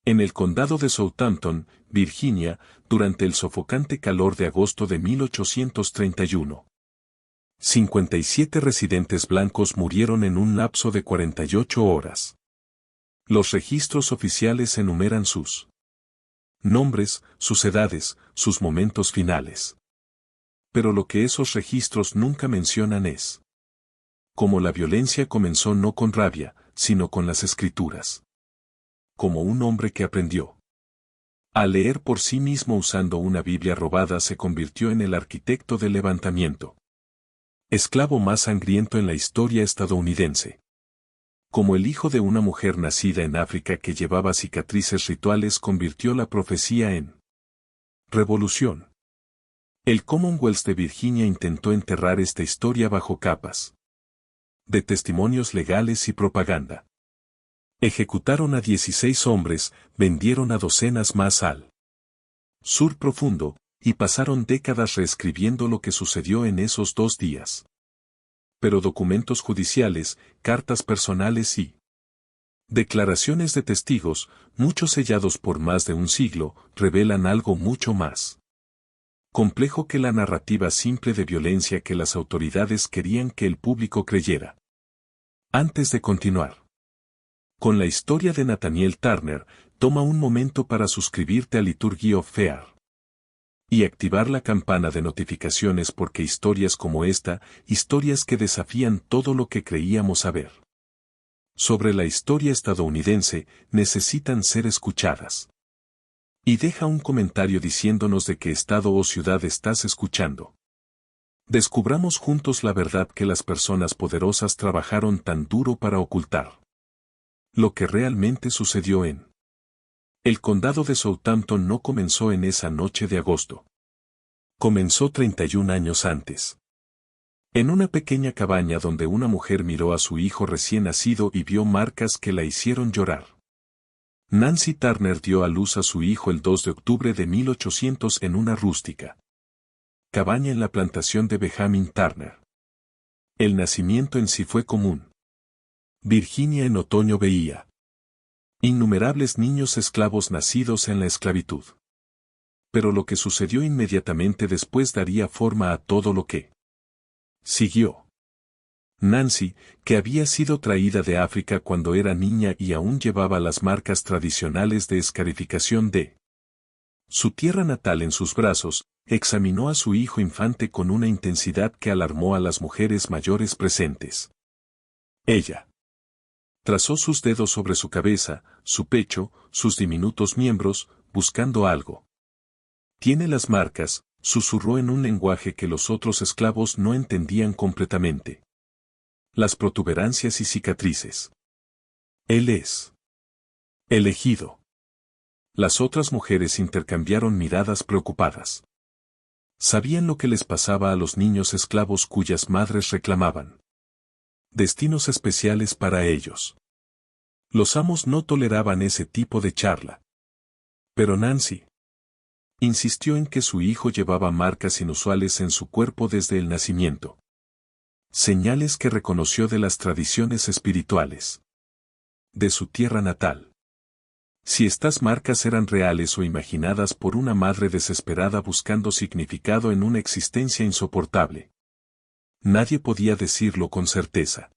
En el condado de Southampton, Virginia, durante el sofocante calor de agosto de 1831. 57 residentes blancos murieron en un lapso de 48 horas. Los registros oficiales enumeran sus nombres, sus edades, sus momentos finales. Pero lo que esos registros nunca mencionan es cómo la violencia comenzó no con rabia, sino con las escrituras. Como un hombre que aprendió a leer por sí mismo usando una Biblia robada se convirtió en el arquitecto del levantamiento esclavo más sangriento en la historia estadounidense. Como el hijo de una mujer nacida en África que llevaba cicatrices rituales convirtió la profecía en revolución. El Commonwealth de Virginia intentó enterrar esta historia bajo capas de testimonios legales y propaganda. Ejecutaron a 16 hombres, vendieron a docenas más al sur profundo, y pasaron décadas reescribiendo lo que sucedió en esos 2 días. Pero documentos judiciales, cartas personales y declaraciones de testigos, muchos sellados por más de un siglo, revelan algo mucho más complejo que la narrativa simple de violencia que las autoridades querían que el público creyera. Antes de continuar con la historia de Nathaniel Turner, toma un momento para suscribirte a Liturgy of Fear y activar la campana de notificaciones porque historias como esta, historias que desafían todo lo que creíamos saber sobre la historia estadounidense, necesitan ser escuchadas. Y deja un comentario diciéndonos de qué estado o ciudad estás escuchando. Descubramos juntos la verdad que las personas poderosas trabajaron tan duro para ocultar. Lo que realmente sucedió en el condado de Southampton no comenzó en esa noche de agosto. Comenzó 31 años antes. En una pequeña cabaña donde una mujer miró a su hijo recién nacido y vio marcas que la hicieron llorar. Nancy Turner dio a luz a su hijo el 2 de octubre de 1800 en una rústica cabaña en la plantación de Benjamin Turner. El nacimiento en sí fue común. Virginia en otoño veía innumerables niños esclavos nacidos en la esclavitud. Pero lo que sucedió inmediatamente después daría forma a todo lo que siguió. Nancy, que había sido traída de África cuando era niña y aún llevaba las marcas tradicionales de escarificación de su tierra natal en sus brazos, examinó a su hijo infante con una intensidad que alarmó a las mujeres mayores presentes. Ella trazó sus dedos sobre su cabeza, su pecho, sus diminutos miembros, buscando algo. Tiene las marcas, susurró en un lenguaje que los otros esclavos no entendían completamente. Las protuberancias y cicatrices. Él es elegido. Las otras mujeres intercambiaron miradas preocupadas. Sabían lo que les pasaba a los niños esclavos cuyas madres reclamaban destinos especiales para ellos. Los amos no toleraban ese tipo de charla. Pero Nancy insistió en que su hijo llevaba marcas inusuales en su cuerpo desde el nacimiento. Señales que reconoció de las tradiciones espirituales de su tierra natal. Si estas marcas eran reales o imaginadas por una madre desesperada buscando significado en una existencia insoportable. Nadie podía decirlo con certeza.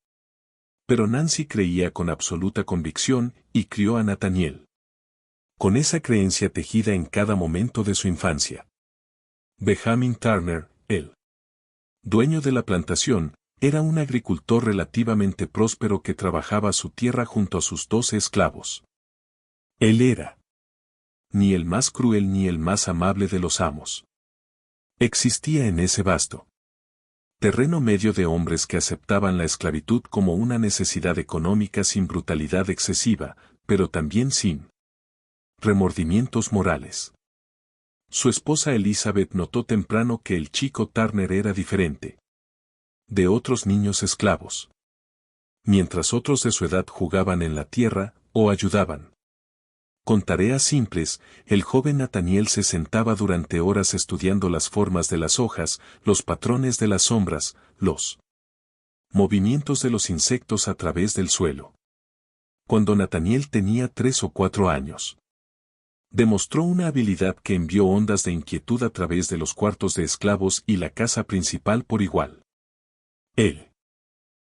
Pero Nancy creía con absoluta convicción y crió a Nathaniel con esa creencia tejida en cada momento de su infancia. Benjamin Turner, el dueño de la plantación, era un agricultor relativamente próspero que trabajaba su tierra junto a sus 12 esclavos. Él era ni el más cruel ni el más amable de los amos. Existía en ese vasto terreno medio de hombres que aceptaban la esclavitud como una necesidad económica sin brutalidad excesiva, pero también sin remordimientos morales. Su esposa Elizabeth notó temprano que el chico Turner era diferente de otros niños esclavos. Mientras otros de su edad jugaban en la tierra, o ayudaban con tareas simples, el joven Nathaniel se sentaba durante horas estudiando las formas de las hojas, los patrones de las sombras, los movimientos de los insectos a través del suelo. Cuando Nathaniel tenía 3 o 4 años, Demostró una habilidad que envió ondas de inquietud a través de los cuartos de esclavos y la casa principal por igual. Él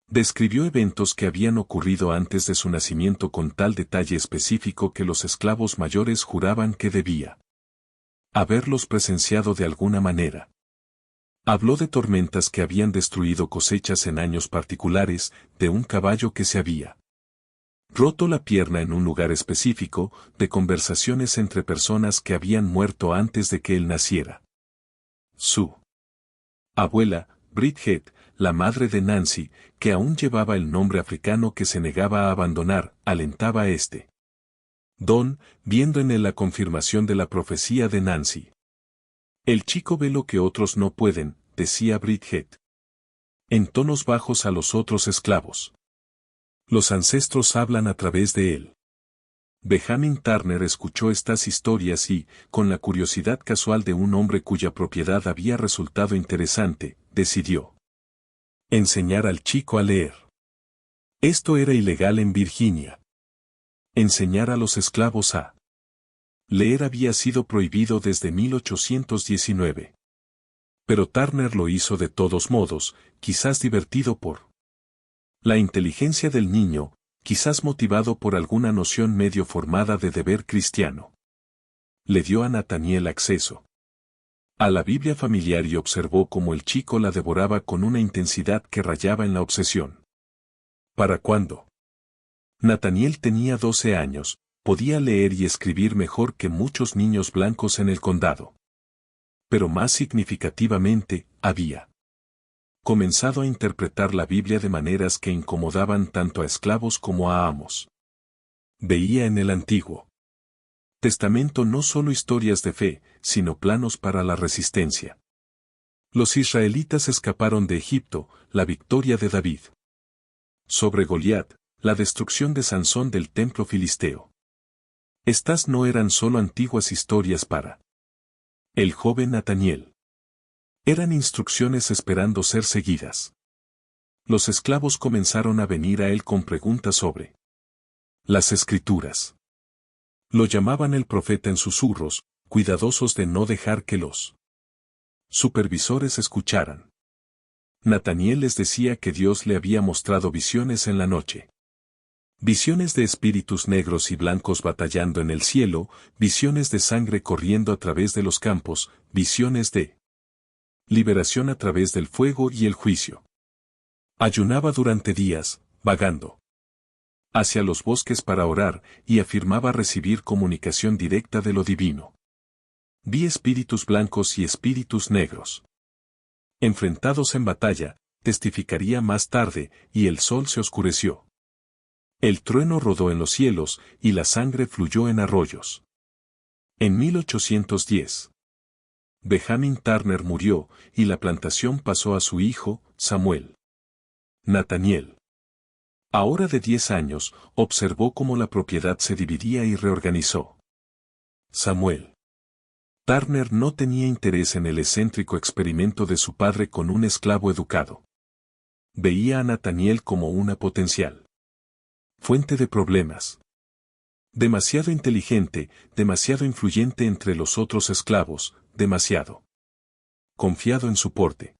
describió eventos que habían ocurrido antes de su nacimiento con tal detalle específico que los esclavos mayores juraban que debía haberlos presenciado de alguna manera. Habló de tormentas que habían destruido cosechas en años particulares, de un caballo que se había roto la pierna en un lugar específico, de conversaciones entre personas que habían muerto antes de que él naciera. Su abuela, Bridget, la madre de Nancy, que aún llevaba el nombre africano que se negaba a abandonar, alentaba a este don, viendo en él la confirmación de la profecía de Nancy. El chico ve lo que otros no pueden, decía Bridget en tonos bajos a los otros esclavos. Los ancestros hablan a través de él. Benjamin Turner escuchó estas historias y, con la curiosidad casual de un hombre cuya propiedad había resultado interesante, decidió enseñar al chico a leer. Esto era ilegal en Virginia. Enseñar a los esclavos a leer había sido prohibido desde 1819. Pero Turner lo hizo de todos modos, quizás divertido por la inteligencia del niño, quizás motivado por alguna noción medio formada de deber cristiano. Le dio a Nathaniel acceso a la Biblia familiar y observó cómo el chico la devoraba con una intensidad que rayaba en la obsesión. ¿Para cuándo? Nathaniel tenía 12 años, podía leer y escribir mejor que muchos niños blancos en el condado. Pero más significativamente, había comenzado a interpretar la Biblia de maneras que incomodaban tanto a esclavos como a amos. Veía en el Antiguo Testamento no solo historias de fe, sino planos para la resistencia. Los israelitas escaparon de Egipto, la victoria de David sobre Goliat, la destrucción de Sansón del templo filisteo. Estas no eran solo antiguas historias para el joven Nathaniel. Eran instrucciones esperando ser seguidas. Los esclavos comenzaron a venir a él con preguntas sobre las Escrituras. Lo llamaban el profeta en susurros, cuidadosos de no dejar que los supervisores escucharan. Nathaniel les decía que Dios le había mostrado visiones en la noche. Visiones de espíritus negros y blancos batallando en el cielo, visiones de sangre corriendo a través de los campos, visiones de liberación a través del fuego y el juicio. Ayunaba durante días, vagando hacia los bosques para orar, y afirmaba recibir comunicación directa de lo divino. Vi espíritus blancos y espíritus negros enfrentados en batalla, testificaría más tarde, y el sol se oscureció. El trueno rodó en los cielos, y la sangre fluyó en arroyos. En 1810, Benjamin Turner murió, y la plantación pasó a su hijo, Samuel. Nathaniel, ahora de 10 años, observó cómo la propiedad se dividía y reorganizó. Samuel Turner no tenía interés en el excéntrico experimento de su padre con un esclavo educado. Veía a Nathaniel como una potencial fuente de problemas. Demasiado inteligente, demasiado influyente entre los otros esclavos, demasiado confiado en su porte.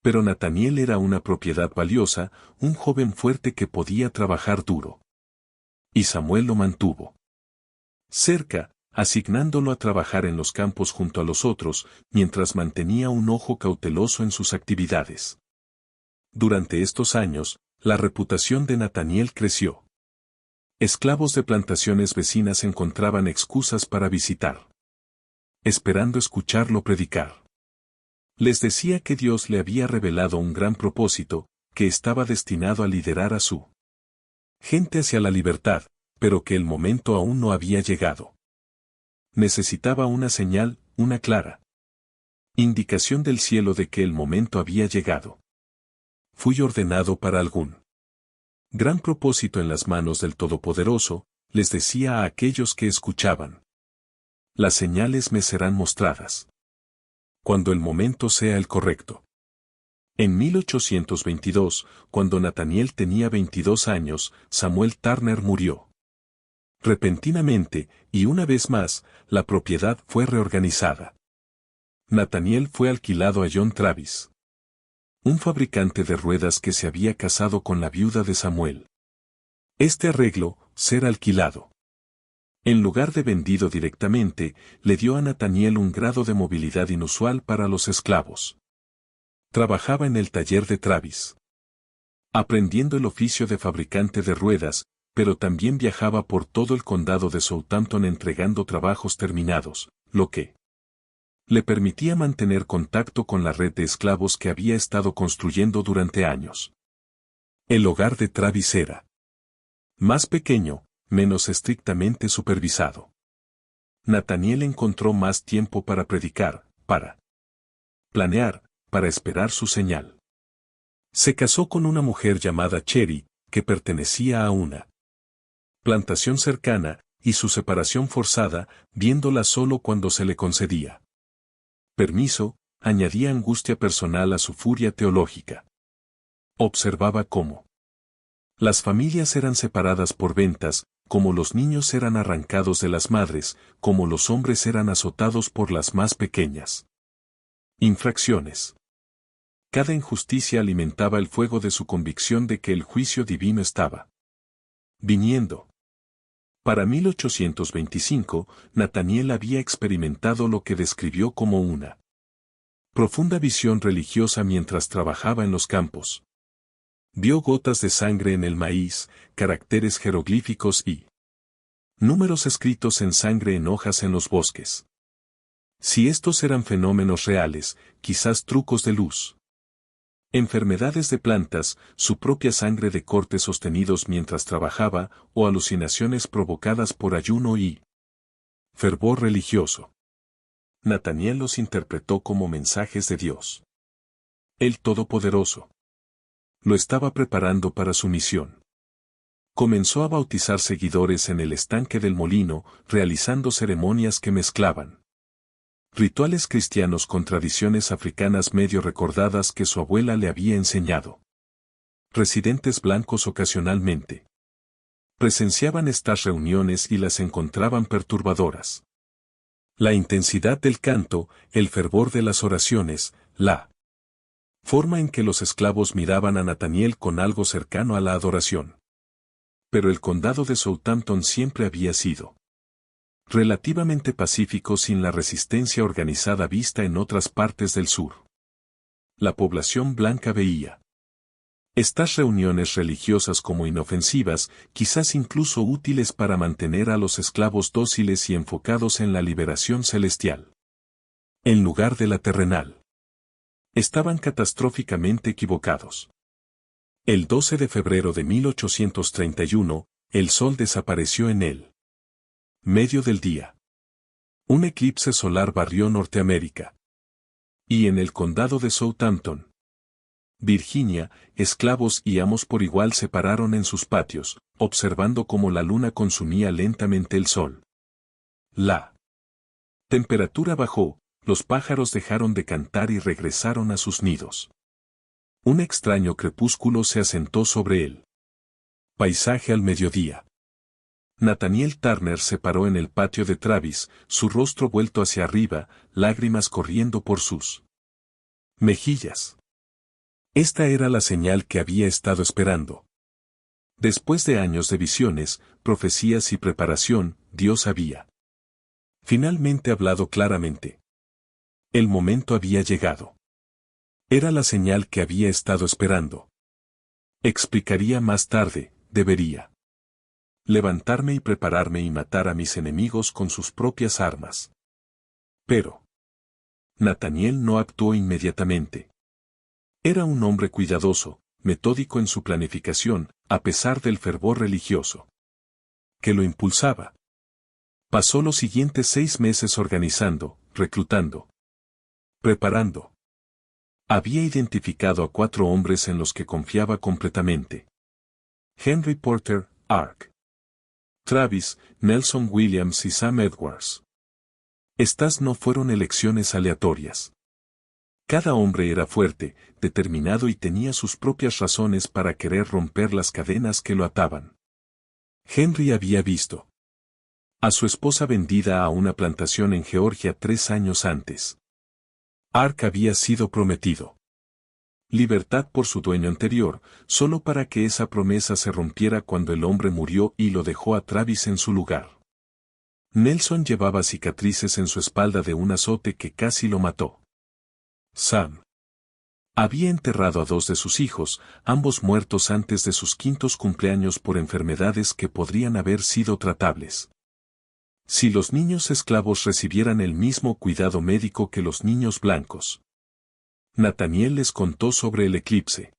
Pero Nathaniel era una propiedad valiosa, un joven fuerte que podía trabajar duro. Y Samuel lo mantuvo cerca, asignándolo a trabajar en los campos junto a los otros, mientras mantenía un ojo cauteloso en sus actividades. Durante estos años, la reputación de Nathaniel creció. Esclavos de plantaciones vecinas encontraban excusas para visitar, esperando escucharlo predicar. Les decía que Dios le había revelado un gran propósito, que estaba destinado a liderar a su gente hacia la libertad, pero que el momento aún no había llegado. Necesitaba una señal, una clara indicación del cielo de que el momento había llegado. Fui ordenado para algún gran propósito en las manos del Todopoderoso, les decía a aquellos que escuchaban. Las señales me serán mostradas cuando el momento sea el correcto. En 1822, cuando Nathaniel tenía 22 años, Samuel Turner murió. Repentinamente, y una vez más, la propiedad fue reorganizada. Nathaniel fue alquilado a John Travis, un fabricante de ruedas que se había casado con la viuda de Samuel. Este arreglo, ser alquilado, en lugar de vendido directamente, le dio a Nathaniel un grado de movilidad inusual para los esclavos. Trabajaba en el taller de Travis, aprendiendo el oficio de fabricante de ruedas, pero también viajaba por todo el condado de Southampton entregando trabajos terminados, lo que le permitía mantener contacto con la red de esclavos que había estado construyendo durante años. El hogar de Travis era más pequeño, menos estrictamente supervisado. Nathaniel encontró más tiempo para predicar, para planear, para esperar su señal. Se casó con una mujer llamada Cherry, que pertenecía a una plantación cercana, y su separación forzada, viéndola solo cuando se le concedía permiso, añadía angustia personal a su furia teológica. Observaba cómo las familias eran separadas por ventas, como los niños eran arrancados de las madres, como los hombres eran azotados por las más pequeñas infracciones. Cada injusticia alimentaba el fuego de su convicción de que el juicio divino estaba viniendo. Para 1825, Nathaniel había experimentado lo que describió como una profunda visión religiosa mientras trabajaba en los campos. Vio gotas de sangre en el maíz, caracteres jeroglíficos y números escritos en sangre en hojas en los bosques. Si estos eran fenómenos reales, quizás trucos de luz. Enfermedades de plantas, su propia sangre de cortes sostenidos mientras trabajaba, o alucinaciones provocadas por ayuno y fervor religioso. Nathaniel los interpretó como mensajes de Dios, el Todopoderoso. Lo estaba preparando para su misión. Comenzó a bautizar seguidores en el estanque del molino, realizando ceremonias que mezclaban rituales cristianos con tradiciones africanas medio recordadas que su abuela le había enseñado. Residentes blancos ocasionalmente presenciaban estas reuniones y las encontraban perturbadoras. La intensidad del canto, el fervor de las oraciones, la forma en que los esclavos miraban a Nathaniel con algo cercano a la adoración. Pero el condado de Southampton siempre había sido relativamente pacífico sin la resistencia organizada vista en otras partes del sur. La población blanca veía estas reuniones religiosas como inofensivas, quizás incluso útiles para mantener a los esclavos dóciles y enfocados en la liberación celestial, en lugar de la terrenal. Estaban catastróficamente equivocados. El 12 de febrero de 1831, el sol desapareció en él. Medio del día. Un eclipse solar barrió Norteamérica. Y en el condado de Southampton, Virginia, esclavos y amos por igual se pararon en sus patios, observando cómo la luna consumía lentamente el sol. La temperatura bajó, los pájaros dejaron de cantar y regresaron a sus nidos. Un extraño crepúsculo se asentó sobre el paisaje al mediodía. Nathaniel Turner se paró en el patio de Travis, su rostro vuelto hacia arriba, lágrimas corriendo por sus mejillas. Esta era la señal que había estado esperando. Después de años de visiones, profecías y preparación, Dios había finalmente hablado claramente. El momento había llegado. Era la señal que había estado esperando. Explicaría más tarde, debería levantarme y prepararme y matar a mis enemigos con sus propias armas. Pero Nathaniel no actuó inmediatamente. Era un hombre cuidadoso, metódico en su planificación, a pesar del fervor religioso que lo impulsaba. Pasó los siguientes 6 meses organizando, reclutando, preparando. Había identificado a 4 hombres en los que confiaba completamente. Henry Porter, Ark. Travis, Nelson Williams y Sam Edwards. Estas no fueron elecciones aleatorias. Cada hombre era fuerte, determinado y tenía sus propias razones para querer romper las cadenas que lo ataban. Henry había visto A su esposa vendida a una plantación en Georgia 3 años antes. Ark había sido prometido. Libertad por su dueño anterior, solo para que esa promesa se rompiera cuando el hombre murió y lo dejó a Travis en su lugar. Nelson llevaba cicatrices en su espalda de un azote que casi lo mató. Sam había enterrado a 2 de sus hijos, ambos muertos antes de sus 5º cumpleaños por enfermedades que podrían haber sido tratables. Si los niños esclavos recibieran el mismo cuidado médico que los niños blancos. Nathaniel les contó sobre el eclipse.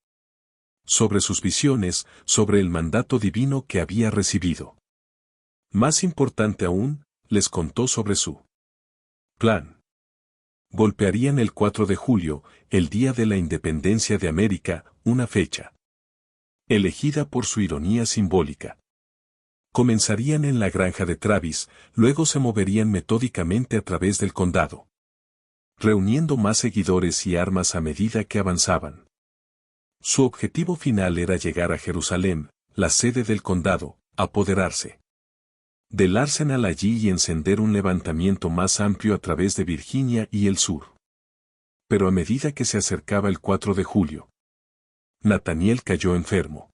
Sobre sus visiones, sobre el mandato divino que había recibido. Más importante aún, les contó sobre su plan. Golpearían el 4 de julio, el día de la independencia de América, una fecha elegida por su ironía simbólica. Comenzarían en la granja de Travis, luego se moverían metódicamente a través del condado, reuniendo más seguidores y armas a medida que avanzaban. Su objetivo final era llegar a Jerusalén, la sede del condado, apoderarse del Arsenal allí y encender un levantamiento más amplio a través de Virginia y el sur. Pero a medida que se acercaba el 4 de julio, Nathaniel cayó enfermo.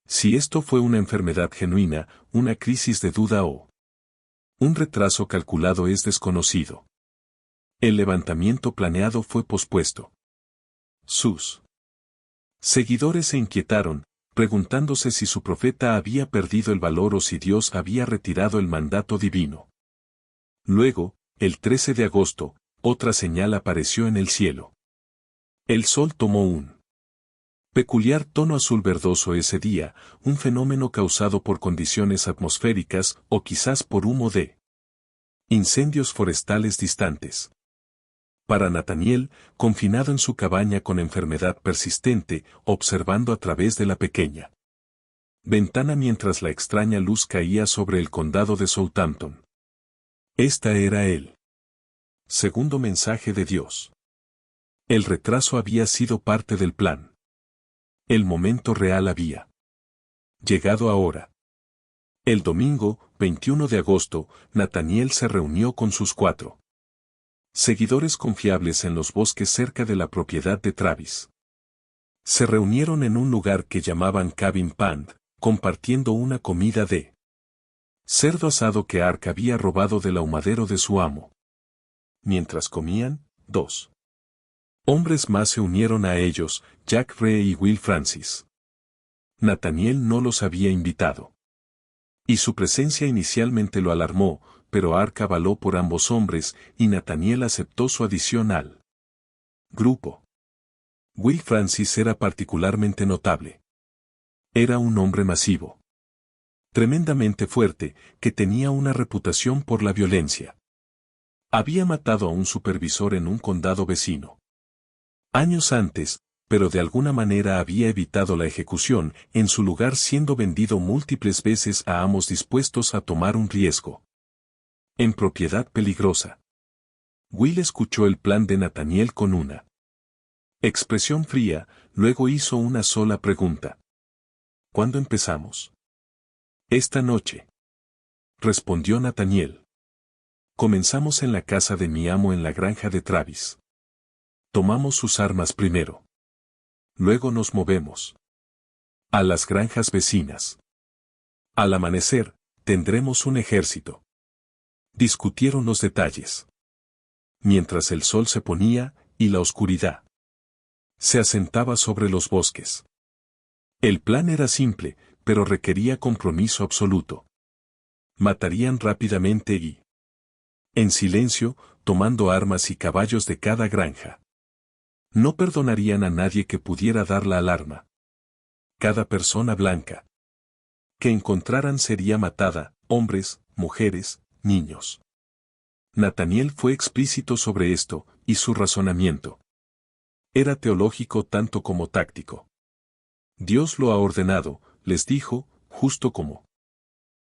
Si esto fue una enfermedad genuina, una crisis de duda o un retraso calculado es desconocido. El levantamiento planeado fue pospuesto. Sus seguidores se inquietaron, preguntándose si su profeta había perdido el valor o si Dios había retirado el mandato divino. Luego, el 13 de agosto, otra señal apareció en el cielo. El sol tomó un peculiar tono azul verdoso ese día, un fenómeno causado por condiciones atmosféricas o quizás por humo de incendios forestales distantes. Para Nathaniel, confinado en su cabaña con enfermedad persistente, observando a través de la pequeña ventana mientras la extraña luz caía sobre el condado de Southampton. Esta era el segundo mensaje de Dios. El retraso había sido parte del plan. El momento real había llegado ahora. El domingo, 21 de agosto, Nathaniel se reunió con sus 4 seguidores confiables en los bosques cerca de la propiedad de Travis. Se reunieron en un lugar que llamaban Cabin Pond, compartiendo una comida de cerdo asado que Ark había robado del ahumadero de su amo. Mientras comían, 2 hombres más se unieron a ellos, Jack Ray y Will Francis. Nathaniel no los había invitado. Y su presencia inicialmente lo alarmó, pero Ark avaló por ambos hombres y Nathaniel aceptó su adición al grupo. Will Francis era particularmente notable. Era un hombre masivo, tremendamente fuerte, que tenía una reputación por la violencia. Había matado a un supervisor en un condado vecino años antes, pero de alguna manera había evitado la ejecución, en su lugar siendo vendido múltiples veces a amos dispuestos a tomar un riesgo en propiedad peligrosa. Will escuchó el plan de Nathaniel con una expresión fría, luego hizo una sola pregunta. ¿Cuándo empezamos? Esta noche, respondió Nathaniel. Comenzamos en la casa de mi amo en la granja de Travis. Tomamos sus armas primero. Luego nos movemos a las granjas vecinas. Al amanecer, tendremos un ejército. Discutieron los detalles. Mientras el sol se ponía, y la oscuridad se asentaba sobre los bosques. El plan era simple, pero requería compromiso absoluto. Matarían rápidamente y en silencio, tomando armas y caballos de cada granja. No perdonarían a nadie que pudiera dar la alarma. Cada persona blanca que encontraran sería matada, hombres, mujeres, niños. Nathaniel fue explícito sobre esto, y su razonamiento era teológico tanto como táctico. Dios lo ha ordenado, les dijo, justo como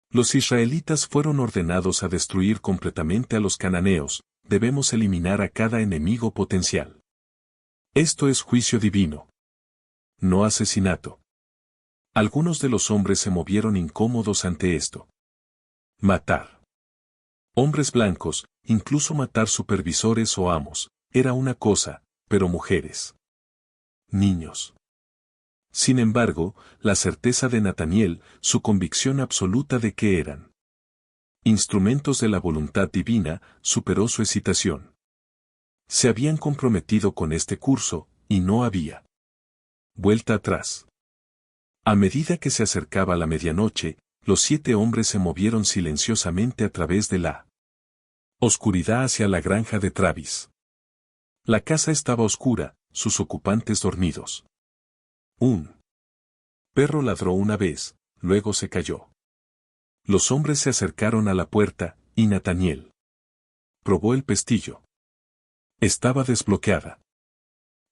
los israelitas fueron ordenados a destruir completamente a los cananeos, debemos eliminar a cada enemigo potencial. Esto es juicio divino, no asesinato. Algunos de los hombres se movieron incómodos ante esto. Matar Hombres blancos, incluso matar supervisores o amos, era una cosa, pero mujeres. Niños. Sin embargo, la certeza de Nathaniel, su convicción absoluta de que eran instrumentos de la voluntad divina, superó su hesitación. Se habían comprometido con este curso, y no había vuelta atrás. A medida que se acercaba la medianoche, los 7 hombres se movieron silenciosamente a través de la oscuridad hacia la granja de Travis. La casa estaba oscura, sus ocupantes dormidos. Un perro ladró una vez, luego se calló. Los hombres se acercaron a la puerta, y Nathaniel probó el pestillo. Estaba desbloqueada.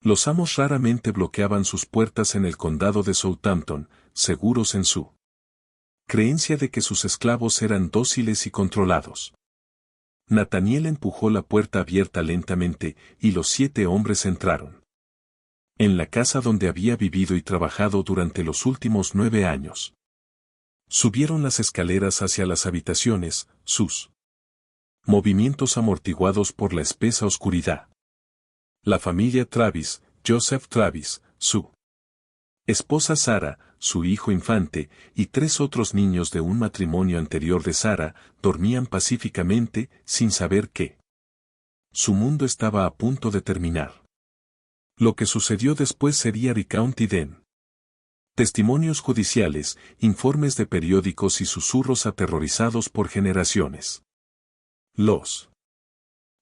Los amos raramente bloqueaban sus puertas en el condado de Southampton, seguros en su creencia de que sus esclavos eran dóciles y controlados. Nathaniel empujó la puerta abierta lentamente, y los 7 hombres entraron. En la casa donde había vivido y trabajado durante los últimos 9 años. Subieron las escaleras hacia las habitaciones, sus movimientos amortiguados por la espesa oscuridad. La familia Travis, Joseph Travis, su esposa Sarah, su hijo infante, y 3 otros niños de un matrimonio anterior de Sarah, dormían pacíficamente, sin saber que su mundo estaba a punto de terminar. Lo que sucedió después sería Recounted en testimonios judiciales, informes de periódicos y susurros aterrorizados por generaciones. Los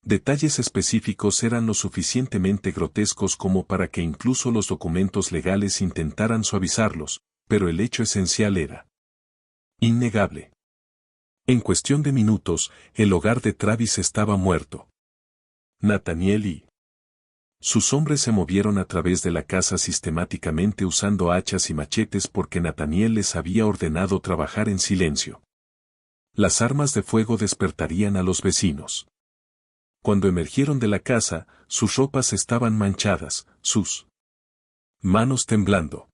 detalles específicos eran lo suficientemente grotescos como para que incluso los documentos legales intentaran suavizarlos, pero el hecho esencial era innegable. En cuestión de minutos, el hogar de Travis estaba muerto. Nathaniel y sus hombres se movieron a través de la casa sistemáticamente usando hachas y machetes porque Nathaniel les había ordenado trabajar en silencio. Las armas de fuego despertarían a los vecinos. Cuando emergieron de la casa, sus ropas estaban manchadas, sus manos temblando.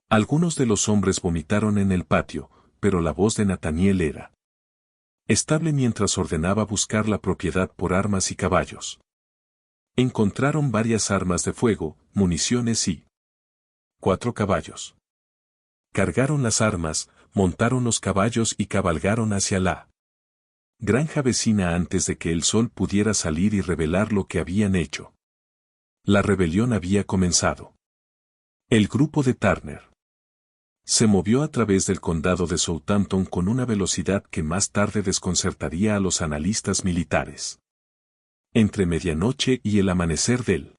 Algunos de los hombres vomitaron en el patio, pero la voz de Nathaniel era estable mientras ordenaba buscar la propiedad por armas y caballos. Encontraron varias armas de fuego, municiones y 4 caballos. Cargaron las armas, montaron los caballos y cabalgaron hacia la granja vecina antes de que el sol pudiera salir y revelar lo que habían hecho. La rebelión había comenzado. El grupo de Turner se movió a través del condado de Southampton con una velocidad que más tarde desconcertaría a los analistas militares. Entre medianoche y el amanecer del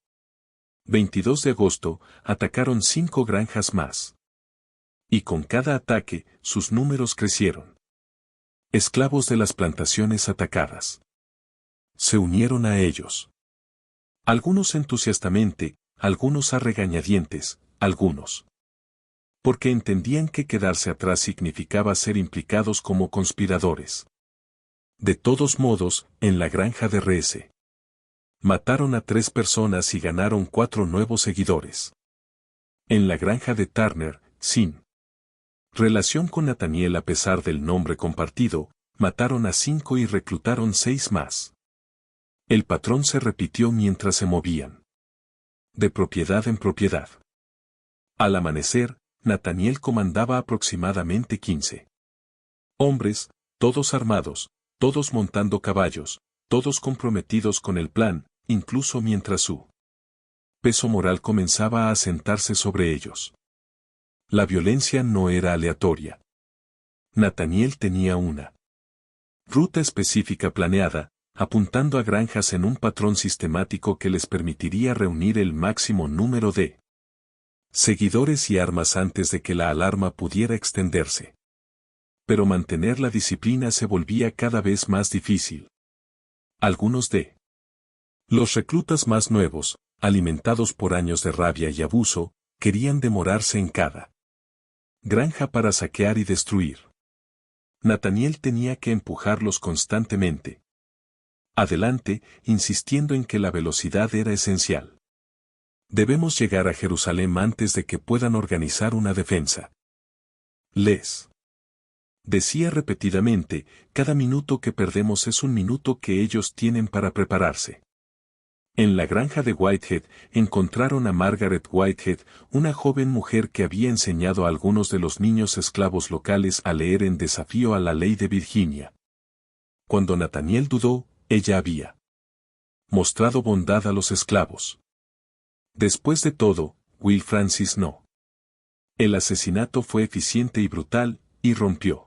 22 de agosto, atacaron 5 granjas más. Y con cada ataque, sus números crecieron. Esclavos de las plantaciones atacadas se unieron a ellos. Algunos entusiastamente, algunos a regañadientes, algunos porque entendían que quedarse atrás significaba ser implicados como conspiradores. De todos modos, en la granja de RS mataron a 3 personas y ganaron 4 nuevos seguidores. En la granja de Turner, sin relación con Nathaniel a pesar del nombre compartido, mataron a 5 y reclutaron 6 más. El patrón se repitió mientras se movían de propiedad en propiedad. Al amanecer, Nathaniel comandaba aproximadamente 15 hombres, todos armados, todos montando caballos, todos comprometidos con el plan, incluso mientras su peso moral comenzaba a asentarse sobre ellos. La violencia no era aleatoria. Nathaniel tenía una ruta específica planeada, apuntando a granjas en un patrón sistemático que les permitiría reunir el máximo número de seguidores y armas antes de que la alarma pudiera extenderse. Pero mantener la disciplina se volvía cada vez más difícil. Algunos de los reclutas más nuevos, alimentados por años de rabia y abuso, querían demorarse en cada granja para saquear y destruir. Nathaniel tenía que empujarlos constantemente adelante, insistiendo en que la velocidad era esencial. Debemos llegar a Jerusalén antes de que puedan organizar una defensa. Les Decía repetidamente, cada minuto que perdemos es un minuto que ellos tienen para prepararse. En la granja de Whitehead encontraron a Margaret Whitehead, una joven mujer que había enseñado a algunos de los niños esclavos locales a leer en desafío a la ley de Virginia. Cuando Nathaniel dudó, ella había mostrado bondad a los esclavos. Después de todo, Will Francis no. El asesinato fue eficiente y brutal, y rompió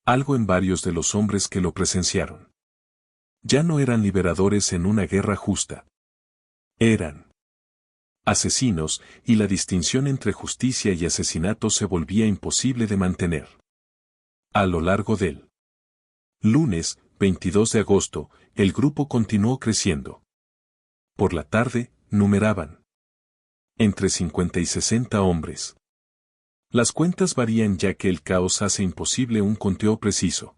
algo en varios de los hombres que lo presenciaron. Ya no eran liberadores en una guerra justa. Eran asesinos, y la distinción entre justicia y asesinato se volvía imposible de mantener. A lo largo del lunes, 22 de agosto, el grupo continuó creciendo. Por la tarde, numeraban entre 50 y 60 hombres. Las cuentas varían ya que el caos hace imposible un conteo preciso.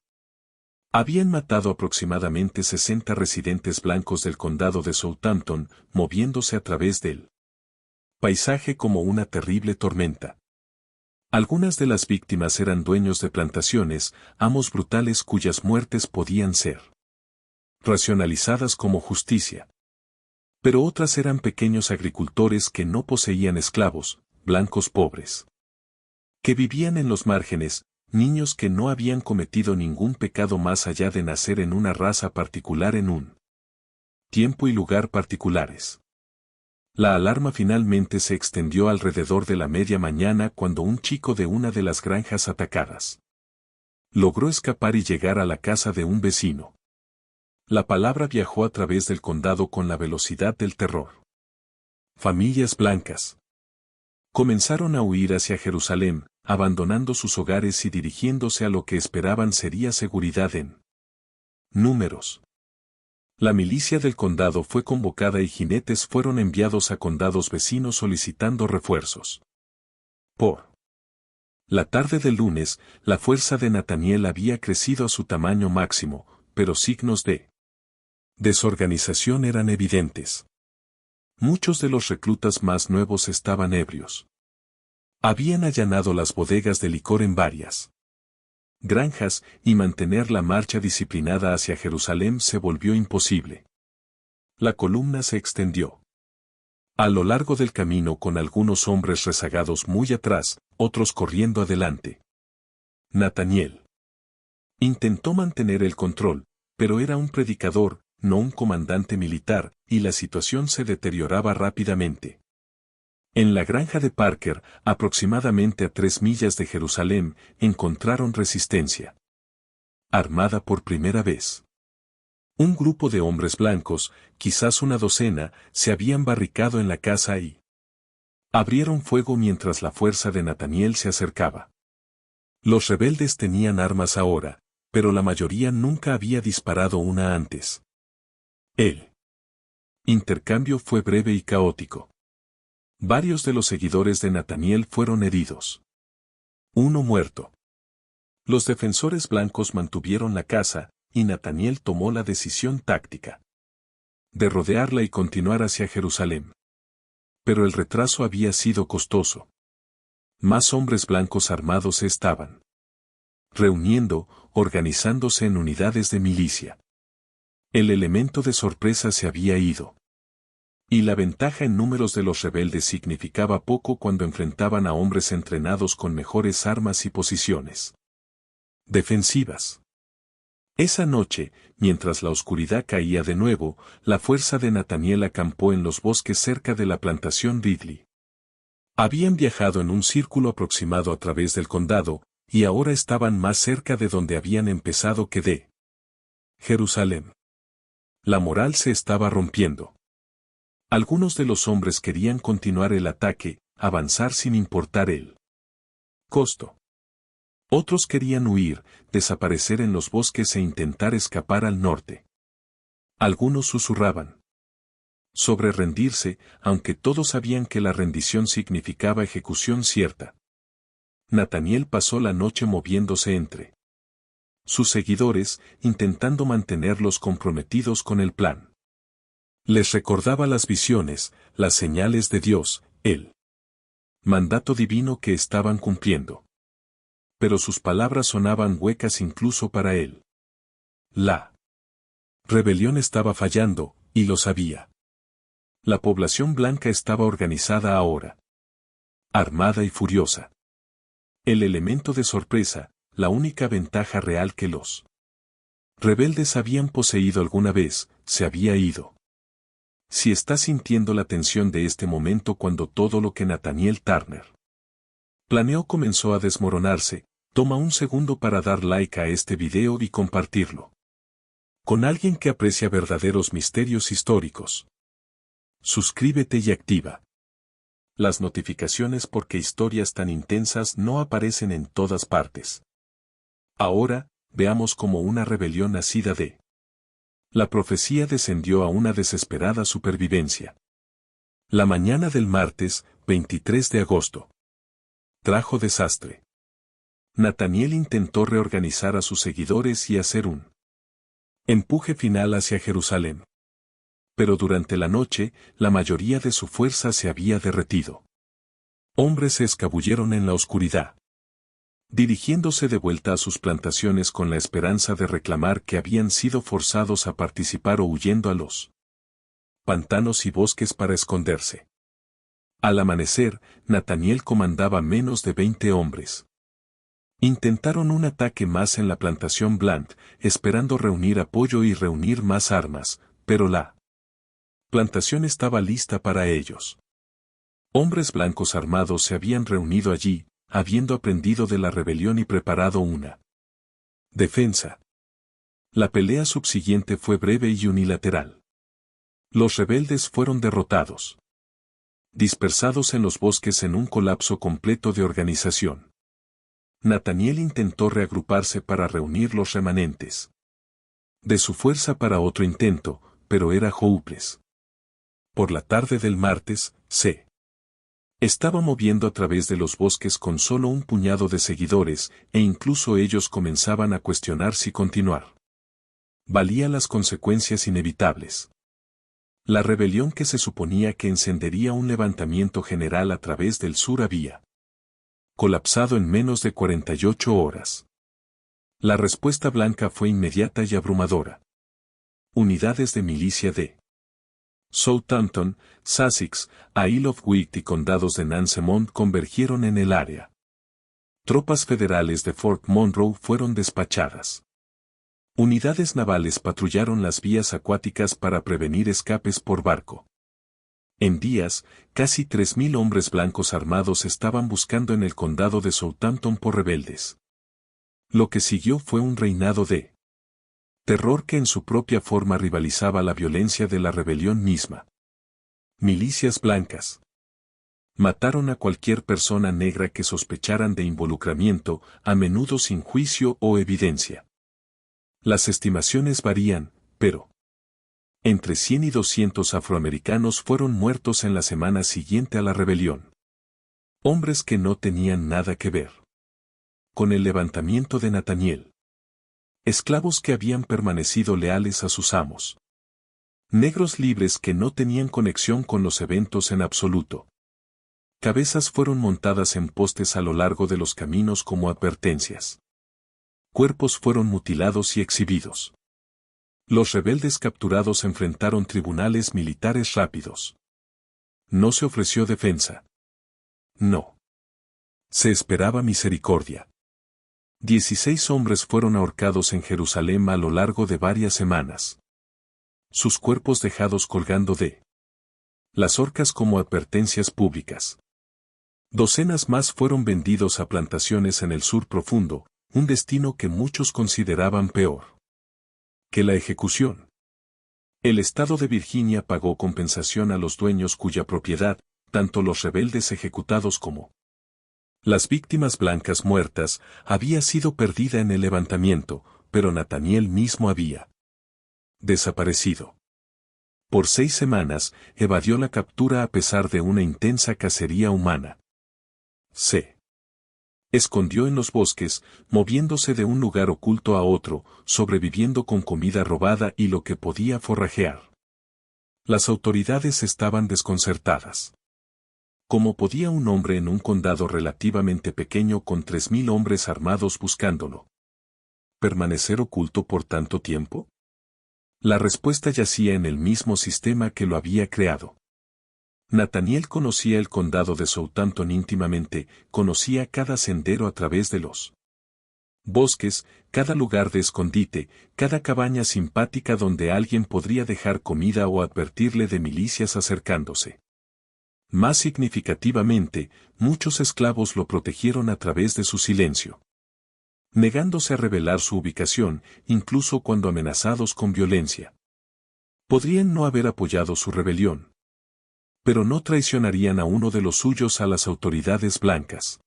Habían matado aproximadamente 60 residentes blancos del condado de Southampton, moviéndose a través del paisaje como una terrible tormenta. Algunas de las víctimas eran dueños de plantaciones, amos brutales cuyas muertes podían ser racionalizadas como justicia. Pero otras eran pequeños agricultores que no poseían esclavos, blancos pobres, que vivían en los márgenes, niños que no habían cometido ningún pecado más allá de nacer en una raza particular en un tiempo y lugar particulares. La alarma finalmente se extendió alrededor de la media mañana cuando un chico de una de las granjas atacadas logró escapar y llegar a la casa de un vecino. La palabra viajó a través del condado con la velocidad del terror. Familias blancas comenzaron a huir hacia Jerusalén, abandonando sus hogares y dirigiéndose a lo que esperaban sería seguridad en números. La milicia del condado fue convocada y jinetes fueron enviados a condados vecinos solicitando refuerzos. Por la tarde del lunes, la fuerza de Nathaniel había crecido a su tamaño máximo, pero signos de desorganización eran evidentes. Muchos de los reclutas más nuevos estaban ebrios. Habían allanado las bodegas de licor en varias granjas, y mantener la marcha disciplinada hacia Jerusalén se volvió imposible. La columna se extendió a lo largo del camino con algunos hombres rezagados muy atrás, otros corriendo adelante. Nathaniel intentó mantener el control, pero era un predicador, no un comandante militar, y la situación se deterioraba rápidamente. En la granja de Parker, aproximadamente a 3 millas de Jerusalén, encontraron resistencia armada por primera vez. Un grupo de hombres blancos, quizás una docena, se habían barricado en la casa y abrieron fuego mientras la fuerza de Nathaniel se acercaba. Los rebeldes tenían armas ahora, pero la mayoría nunca había disparado una antes. El intercambio fue breve y caótico. Varios de los seguidores de Nathaniel fueron heridos. Uno muerto. Los defensores blancos mantuvieron la casa, y Nathaniel tomó la decisión táctica de rodearla y continuar hacia Jerusalén. Pero el retraso había sido costoso. Más hombres blancos armados se estaban reuniendo, organizándose en unidades de milicia. El elemento de sorpresa se había ido. Y la ventaja en números de los rebeldes significaba poco cuando enfrentaban a hombres entrenados con mejores armas y posiciones defensivas. Esa noche, mientras la oscuridad caía de nuevo, la fuerza de Nathaniel acampó en los bosques cerca de la plantación Ridley. Habían viajado en un círculo aproximado a través del condado, y ahora estaban más cerca de donde habían empezado que de Jerusalén. La moral se estaba rompiendo. Algunos de los hombres querían continuar el ataque, avanzar sin importar el costo. Otros querían huir, desaparecer en los bosques e intentar escapar al norte. Algunos susurraban sobre rendirse, aunque todos sabían que la rendición significaba ejecución cierta. Nathaniel pasó la noche moviéndose entre sus seguidores, intentando mantenerlos comprometidos con el plan. Les recordaba las visiones, las señales de Dios, el mandato divino que estaban cumpliendo. Pero sus palabras sonaban huecas incluso para él. La rebelión estaba fallando, y lo sabía. La población blanca estaba organizada ahora. Armada y furiosa. El elemento de sorpresa, la única ventaja real que los rebeldes habían poseído alguna vez, se había ido. Si estás sintiendo la tensión de este momento cuando todo lo que Nathaniel Turner planeó comenzó a desmoronarse, toma un segundo para dar like a este video y compartirlo con alguien que aprecia verdaderos misterios históricos. Suscríbete y activa las notificaciones porque historias tan intensas no aparecen en todas partes. Ahora, veamos cómo una rebelión nacida de la profecía descendió a una desesperada supervivencia. La mañana del martes, 23 de agosto. Trajo desastre. Nathaniel intentó reorganizar a sus seguidores y hacer un empuje final hacia Jerusalén. Pero durante la noche, la mayoría de su fuerza se había derretido. Hombres se escabulleron en la oscuridad, dirigiéndose de vuelta a sus plantaciones con la esperanza de reclamar que habían sido forzados a participar o huyendo a los pantanos y bosques para esconderse. Al amanecer, Nathaniel comandaba menos de 20 hombres. Intentaron un ataque más en la plantación Bland, esperando reunir apoyo y reunir más armas, pero la plantación estaba lista para ellos. Hombres blancos armados se habían reunido allí, habiendo aprendido de la rebelión y preparado una defensa. La pelea subsiguiente fue breve y unilateral. Los rebeldes fueron derrotados, dispersados en los bosques en un colapso completo de organización. Nathaniel intentó reagruparse para reunir los remanentes de su fuerza para otro intento, pero era hopeless. Por la tarde del martes, se estaba moviendo a través de los bosques con solo un puñado de seguidores, e incluso ellos comenzaban a cuestionar si continuar valía las consecuencias inevitables. La rebelión que se suponía que encendería un levantamiento general a través del sur había colapsado en menos de 48 horas. La respuesta blanca fue inmediata y abrumadora. Unidades de milicia de Southampton, Sussex, Isle of Wight y condados de Nansemond convergieron en el área. Tropas federales de Fort Monroe fueron despachadas. Unidades navales patrullaron las vías acuáticas para prevenir escapes por barco. En días, casi 3.000 hombres blancos armados estaban buscando en el condado de Southampton por rebeldes. Lo que siguió fue un reinado de terror que en su propia forma rivalizaba la violencia de la rebelión misma. Milicias blancas mataron a cualquier persona negra que sospecharan de involucramiento, a menudo sin juicio o evidencia. Las estimaciones varían, pero entre 100 y 200 afroamericanos fueron muertos en la semana siguiente a la rebelión. Hombres que no tenían nada que ver con el levantamiento de Nathaniel. Esclavos que habían permanecido leales a sus amos. Negros libres que no tenían conexión con los eventos en absoluto. Cabezas fueron montadas en postes a lo largo de los caminos como advertencias. Cuerpos fueron mutilados y exhibidos. Los rebeldes capturados enfrentaron tribunales militares rápidos. No se ofreció defensa. No. Se esperaba misericordia. 16 hombres fueron ahorcados en Jerusalén a lo largo de varias semanas. Sus cuerpos dejados colgando de las horcas como advertencias públicas. Docenas más fueron vendidos a plantaciones en el sur profundo, un destino que muchos consideraban peor que la ejecución. El estado de Virginia pagó compensación a los dueños cuya propiedad, tanto los rebeldes ejecutados como las víctimas blancas muertas, había sido perdida en el levantamiento, pero Nathaniel mismo había desaparecido. Por 6 semanas, evadió la captura a pesar de una intensa cacería humana. Se escondió en los bosques, moviéndose de un lugar oculto a otro, sobreviviendo con comida robada y lo que podía forrajear. Las autoridades estaban desconcertadas. ¿Cómo podía un hombre en un condado relativamente pequeño con 3.000 hombres armados buscándolo permanecer oculto por tanto tiempo? La respuesta yacía en el mismo sistema que lo había creado. Nathaniel conocía el condado de Southampton íntimamente, conocía cada sendero a través de los bosques, cada lugar de escondite, cada cabaña simpática donde alguien podría dejar comida o advertirle de milicias acercándose. Más significativamente, muchos esclavos lo protegieron a través de su silencio, negándose a revelar su ubicación, incluso cuando amenazados con violencia. Podrían no haber apoyado su rebelión, pero no traicionarían a uno de los suyos a las autoridades blancas.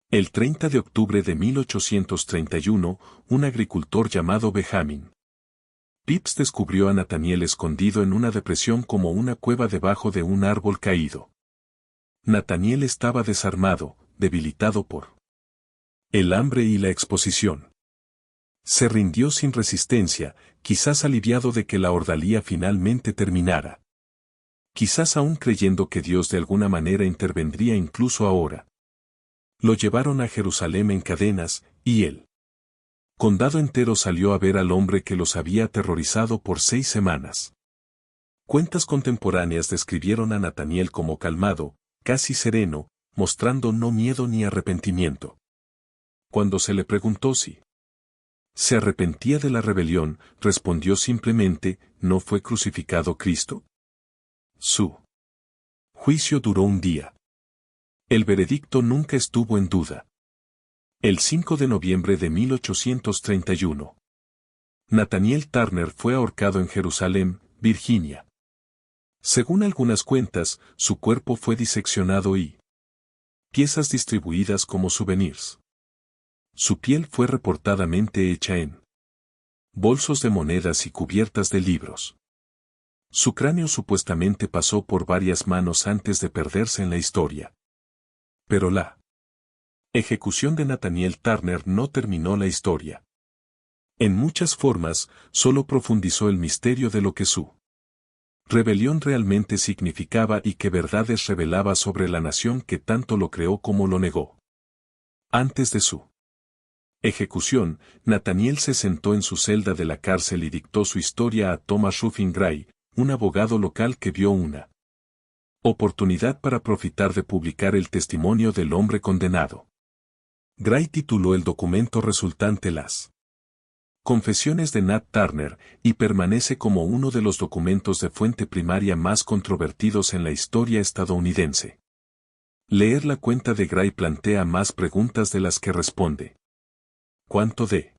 El 30 de octubre de 1831, un agricultor llamado Benjamin Phipps descubrió a Nathaniel escondido en una depresión como una cueva debajo de un árbol caído. Nathaniel estaba desarmado, debilitado por el hambre y la exposición. Se rindió sin resistencia, quizás aliviado de que la ordalía finalmente terminara. Quizás aún creyendo que Dios de alguna manera intervendría incluso ahora. Lo llevaron a Jerusalén en cadenas, y el condado entero salió a ver al hombre que los había aterrorizado por 6 semanas. Cuentas contemporáneas describieron a Nathaniel como calmado, casi sereno, mostrando no miedo ni arrepentimiento. Cuando se le preguntó si se arrepentía de la rebelión, respondió simplemente, ¿no fue crucificado Cristo? Su juicio duró un día. El veredicto nunca estuvo en duda. El 5 de noviembre de 1831. Nathaniel Turner fue ahorcado en Jerusalén, Virginia. Según algunas cuentas, su cuerpo fue diseccionado y piezas distribuidas como souvenirs. Su piel fue reportadamente hecha en bolsos de monedas y cubiertas de libros. Su cráneo supuestamente pasó por varias manos antes de perderse en la historia. Pero la ejecución de Nathaniel Turner no terminó la historia. En muchas formas, solo profundizó el misterio de lo que su rebelión realmente significaba y qué verdades revelaba sobre la nación que tanto lo creó como lo negó. Antes de su ejecución, Nathaniel se sentó en su celda de la cárcel y dictó su historia a Thomas Ruffin Gray, un abogado local que vio una oportunidad para profitar de publicar el testimonio del hombre condenado. Gray tituló el documento resultante Las Confesiones de Nat Turner, y permanece como uno de los documentos de fuente primaria más controvertidos en la historia estadounidense. Leer la cuenta de Gray plantea más preguntas de las que responde. ¿Cuánto de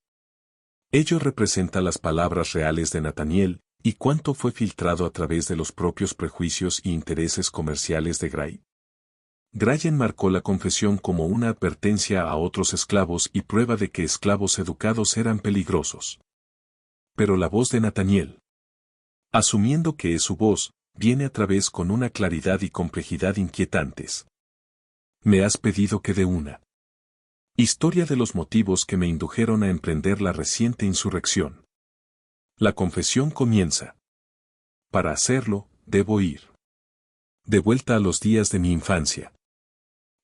ello representa las palabras reales de Nathaniel, y cuánto fue filtrado a través de los propios prejuicios y intereses comerciales de Gray? Gray enmarcó la confesión como una advertencia a otros esclavos y prueba de que esclavos educados eran peligrosos. Pero la voz de Nathaniel, asumiendo que es su voz, viene a través con una claridad y complejidad inquietantes. Me has pedido que dé una historia de los motivos que me indujeron a emprender la reciente insurrección. La confesión comienza. Para hacerlo, debo ir de vuelta a los días de mi infancia.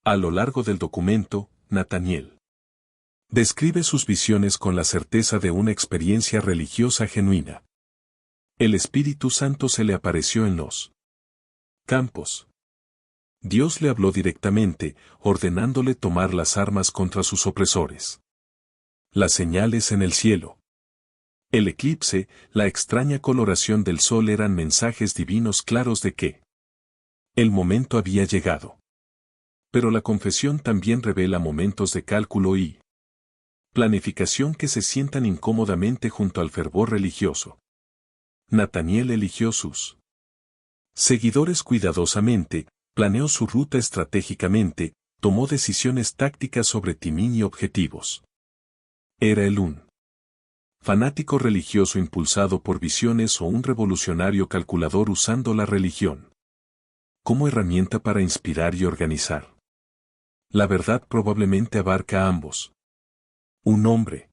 A lo largo del documento, Nathaniel describe sus visiones con la certeza de una experiencia religiosa genuina. El Espíritu Santo se le apareció en los campos. Dios le habló directamente, ordenándole tomar las armas contra sus opresores. Las señales en el cielo, el eclipse, la extraña coloración del sol eran mensajes divinos claros de que el momento había llegado. Pero la confesión también revela momentos de cálculo y planificación que se sientan incómodamente junto al fervor religioso. Nathaniel eligió sus seguidores cuidadosamente, planeó su ruta estratégicamente, tomó decisiones tácticas sobre timing y objetivos. Era él un fanático religioso impulsado por visiones o un revolucionario calculador usando la religión como herramienta para inspirar y organizar. La verdad probablemente abarca a ambos. Un hombre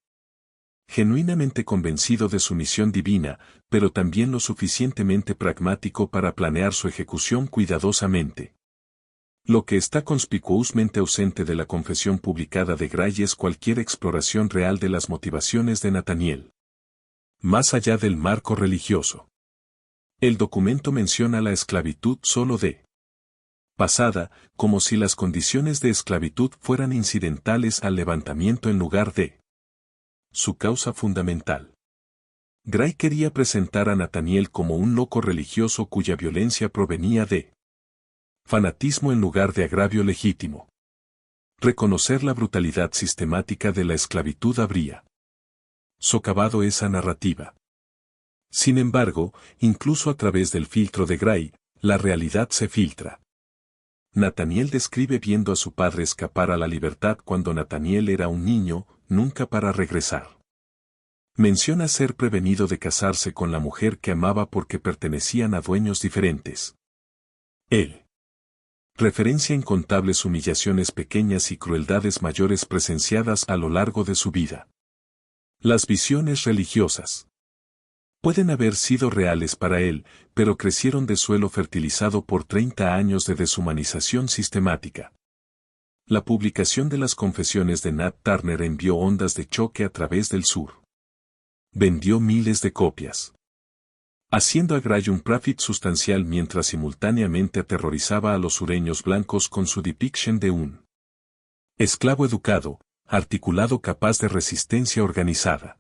genuinamente convencido de su misión divina, pero también lo suficientemente pragmático para planear su ejecución cuidadosamente. Lo que está conspicuosamente ausente de la confesión publicada de Gray es cualquier exploración real de las motivaciones de Nathaniel. Más allá del marco religioso. El documento menciona la esclavitud solo de pasada, como si las condiciones de esclavitud fueran incidentales al levantamiento en lugar de su causa fundamental. Gray quería presentar a Nathaniel como un loco religioso cuya violencia provenía de fanatismo en lugar de agravio legítimo. Reconocer la brutalidad sistemática de la esclavitud habría socavado esa narrativa. Sin embargo, incluso a través del filtro de Gray, la realidad se filtra. Nathaniel describe viendo a su padre escapar a la libertad cuando Nathaniel era un niño, nunca para regresar. Menciona ser prevenido de casarse con la mujer que amaba porque pertenecían a dueños diferentes. Él referencia incontables humillaciones pequeñas y crueldades mayores presenciadas a lo largo de su vida. Las visiones religiosas pueden haber sido reales para él, pero crecieron de suelo fertilizado por 30 años de deshumanización sistemática. La publicación de las confesiones de Nat Turner envió ondas de choque a través del sur. Vendió miles de copias, haciendo a Gray un profit sustancial mientras simultáneamente aterrorizaba a los sureños blancos con su depiction de un esclavo educado, articulado capaz de resistencia organizada.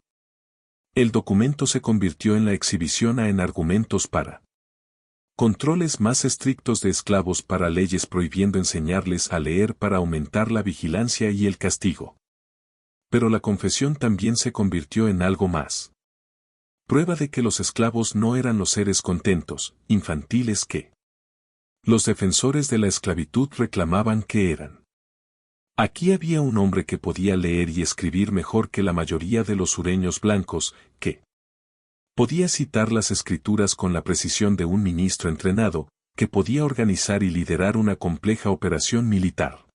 El documento se convirtió en la exhibición en argumentos para controles más estrictos de esclavos, para leyes prohibiendo enseñarles a leer para aumentar la vigilancia y el castigo. Pero la confesión también se convirtió en algo más. Prueba de que los esclavos no eran los seres contentos, infantiles que los defensores de la esclavitud reclamaban que eran. Aquí había un hombre que podía leer y escribir mejor que la mayoría de los sureños blancos, que podía citar las escrituras con la precisión de un ministro entrenado, que podía organizar y liderar una compleja operación militar.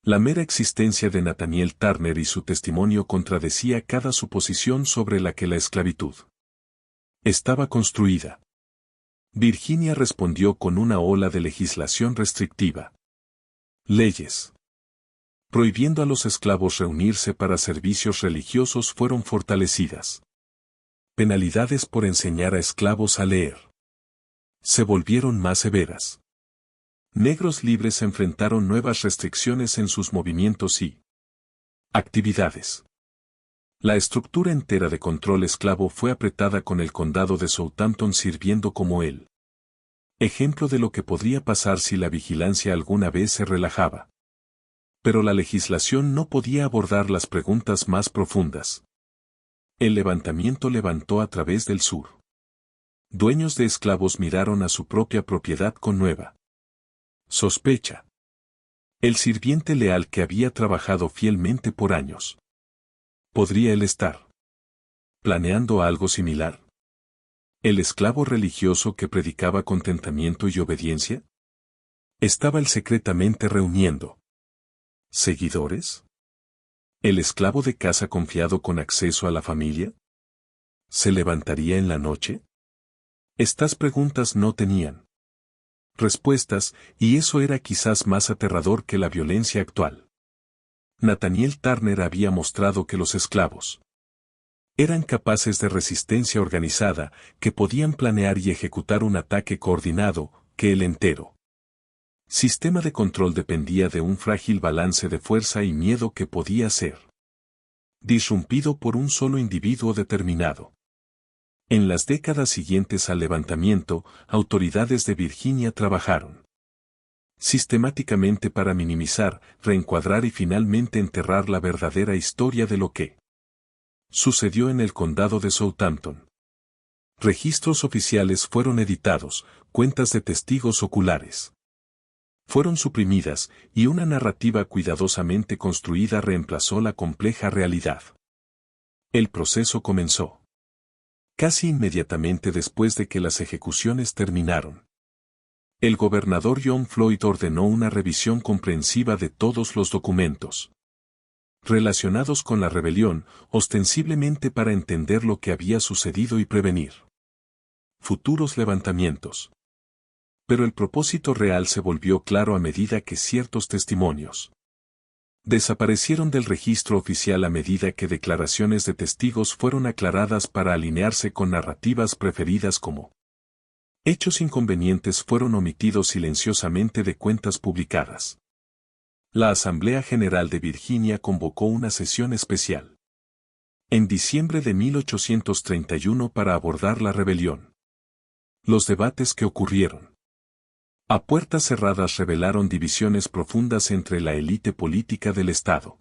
La mera existencia de Nathaniel Turner y su testimonio contradecía cada suposición sobre la que la esclavitud estaba construida. Virginia respondió con una ola de legislación restrictiva. Leyes prohibiendo a los esclavos reunirse para servicios religiosos fueron fortalecidas. Penalidades por enseñar a esclavos a leer se volvieron más severas. Negros libres enfrentaron nuevas restricciones en sus movimientos y actividades. La estructura entera de control esclavo fue apretada con el condado de Southampton sirviendo como el ejemplo de lo que podría pasar si la vigilancia alguna vez se relajaba. Pero la legislación no podía abordar las preguntas más profundas. El levantamiento levantó a través del sur. Dueños de esclavos miraron a su propia propiedad con nueva sospecha. El sirviente leal que había trabajado fielmente por años. ¿Podría él estar planeando algo similar? ¿El esclavo religioso que predicaba contentamiento y obediencia? ¿Estaba él secretamente reuniendo seguidores? ¿El esclavo de casa confiado con acceso a la familia? ¿Se levantaría en la noche? Estas preguntas no tenían respuestas, y eso era quizás más aterrador que la violencia actual. Nathaniel Turner había mostrado que los esclavos eran capaces de resistencia organizada, que podían planear y ejecutar un ataque coordinado, que el entero sistema de control dependía de un frágil balance de fuerza y miedo que podía ser disrumpido por un solo individuo determinado. En las décadas siguientes al levantamiento, autoridades de Virginia trabajaron sistemáticamente para minimizar, reencuadrar y finalmente enterrar la verdadera historia de lo que sucedió en el condado de Southampton. Registros oficiales fueron editados, cuentas de testigos oculares fueron suprimidas, y una narrativa cuidadosamente construida reemplazó la compleja realidad. El proceso comenzó casi inmediatamente después de que las ejecuciones terminaron. El gobernador John Floyd ordenó una revisión comprensiva de todos los documentos relacionados con la rebelión, ostensiblemente para entender lo que había sucedido y prevenir futuros levantamientos. Pero el propósito real se volvió claro a medida que ciertos testimonios desaparecieron del registro oficial a medida que declaraciones de testigos fueron aclaradas para alinearse con narrativas preferidas como hechos inconvenientes fueron omitidos silenciosamente de cuentas publicadas. La Asamblea General de Virginia convocó una sesión especial en diciembre de 1831 para abordar la rebelión. Los debates que ocurrieron a puertas cerradas revelaron divisiones profundas entre la élite política del Estado.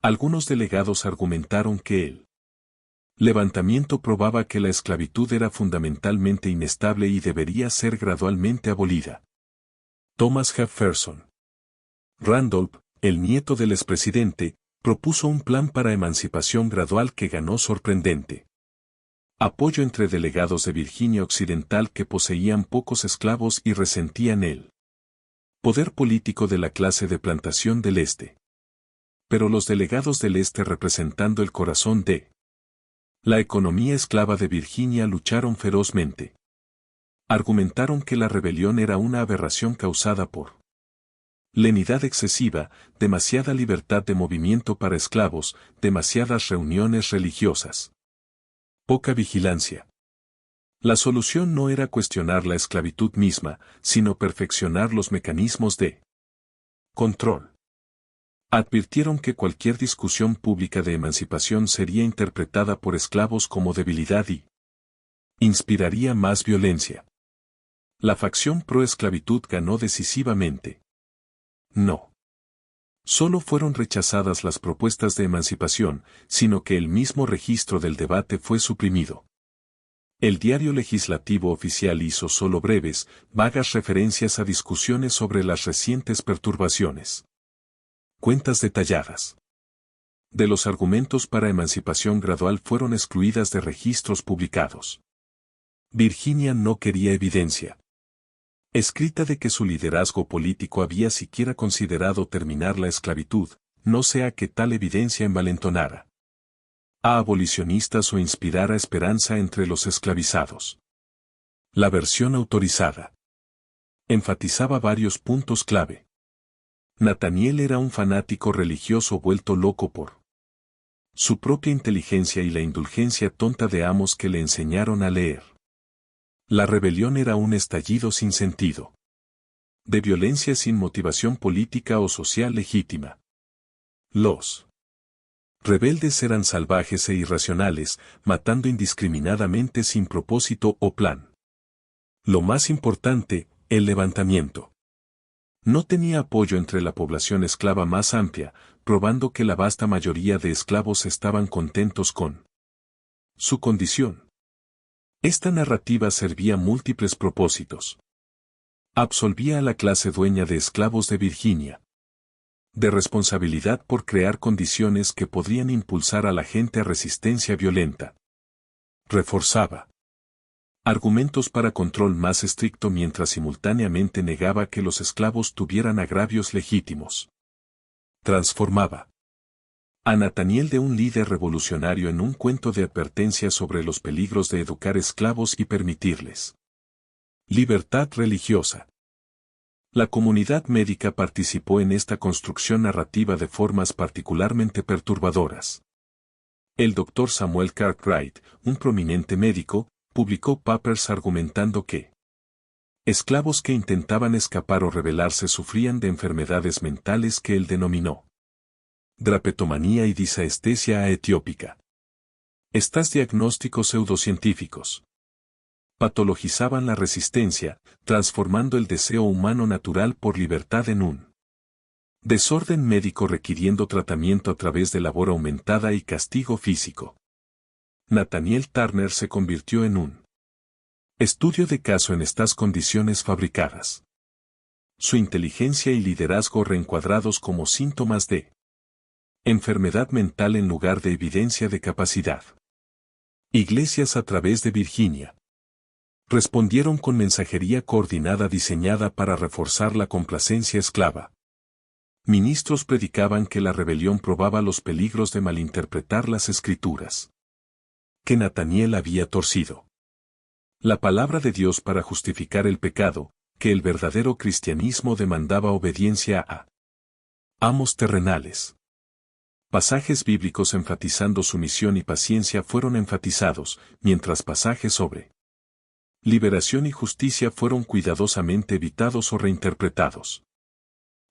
Algunos delegados argumentaron que el levantamiento probaba que la esclavitud era fundamentalmente inestable y debería ser gradualmente abolida. Thomas Jefferson Randolph, el nieto del expresidente, propuso un plan para emancipación gradual que ganó sorprendente apoyo entre delegados de Virginia Occidental que poseían pocos esclavos y resentían el poder político de la clase de plantación del Este. Pero los delegados del Este, representando el corazón de la economía esclava de Virginia, lucharon ferozmente. Argumentaron que la rebelión era una aberración causada por lenidad excesiva, demasiada libertad de movimiento para esclavos, demasiadas reuniones religiosas, poca vigilancia. La solución no era cuestionar la esclavitud misma, sino perfeccionar los mecanismos de control. Advirtieron que cualquier discusión pública de emancipación sería interpretada por esclavos como debilidad y inspiraría más violencia. La facción pro-esclavitud ganó decisivamente. No solo fueron rechazadas las propuestas de emancipación, sino que el mismo registro del debate fue suprimido. El diario legislativo oficial hizo solo breves, vagas referencias a discusiones sobre las recientes perturbaciones. Cuentas detalladas de los argumentos para emancipación gradual fueron excluidas de registros publicados. Virginia no quería evidencia escrita de que su liderazgo político había siquiera considerado terminar la esclavitud, no sea que tal evidencia envalentonara a abolicionistas o inspirara esperanza entre los esclavizados. La versión autorizada enfatizaba varios puntos clave. Nathaniel era un fanático religioso vuelto loco por su propia inteligencia y la indulgencia tonta de amos que le enseñaron a leer. La rebelión era un estallido sin sentido, de violencia sin motivación política o social legítima. Los rebeldes eran salvajes e irracionales, matando indiscriminadamente sin propósito o plan. Lo más importante, el levantamiento no tenía apoyo entre la población esclava más amplia, probando que la vasta mayoría de esclavos estaban contentos con su condición. Esta narrativa servía múltiples propósitos. Absolvía a la clase dueña de esclavos de Virginia de responsabilidad por crear condiciones que podrían impulsar a la gente a resistencia violenta. Reforzaba argumentos para control más estricto mientras simultáneamente negaba que los esclavos tuvieran agravios legítimos. Transformaba a Nathaniel de un líder revolucionario en un cuento de advertencia sobre los peligros de educar esclavos y permitirles libertad religiosa. La comunidad médica participó en esta construcción narrativa de formas particularmente perturbadoras. El Dr. Samuel Cartwright, un prominente médico, publicó papers argumentando que esclavos que intentaban escapar o rebelarse sufrían de enfermedades mentales que él denominó drapetomanía y disaestesia etiópica. Estos diagnósticos pseudocientíficos patologizaban la resistencia, transformando el deseo humano natural por libertad en un desorden médico requiriendo tratamiento a través de labor aumentada y castigo físico. Nathaniel Turner se convirtió en un estudio de caso en estas condiciones fabricadas. Su inteligencia y liderazgo reencuadrados como síntomas de enfermedad mental en lugar de evidencia de capacidad. Iglesias a través de Virginia respondieron con mensajería coordinada diseñada para reforzar la complacencia esclava. Ministros predicaban que la rebelión probaba los peligros de malinterpretar las escrituras que Nathaniel había torcido la palabra de Dios para justificar el pecado, que el verdadero cristianismo demandaba obediencia a amos terrenales. Pasajes bíblicos enfatizando sumisión y paciencia fueron enfatizados, mientras pasajes sobre liberación y justicia fueron cuidadosamente evitados o reinterpretados.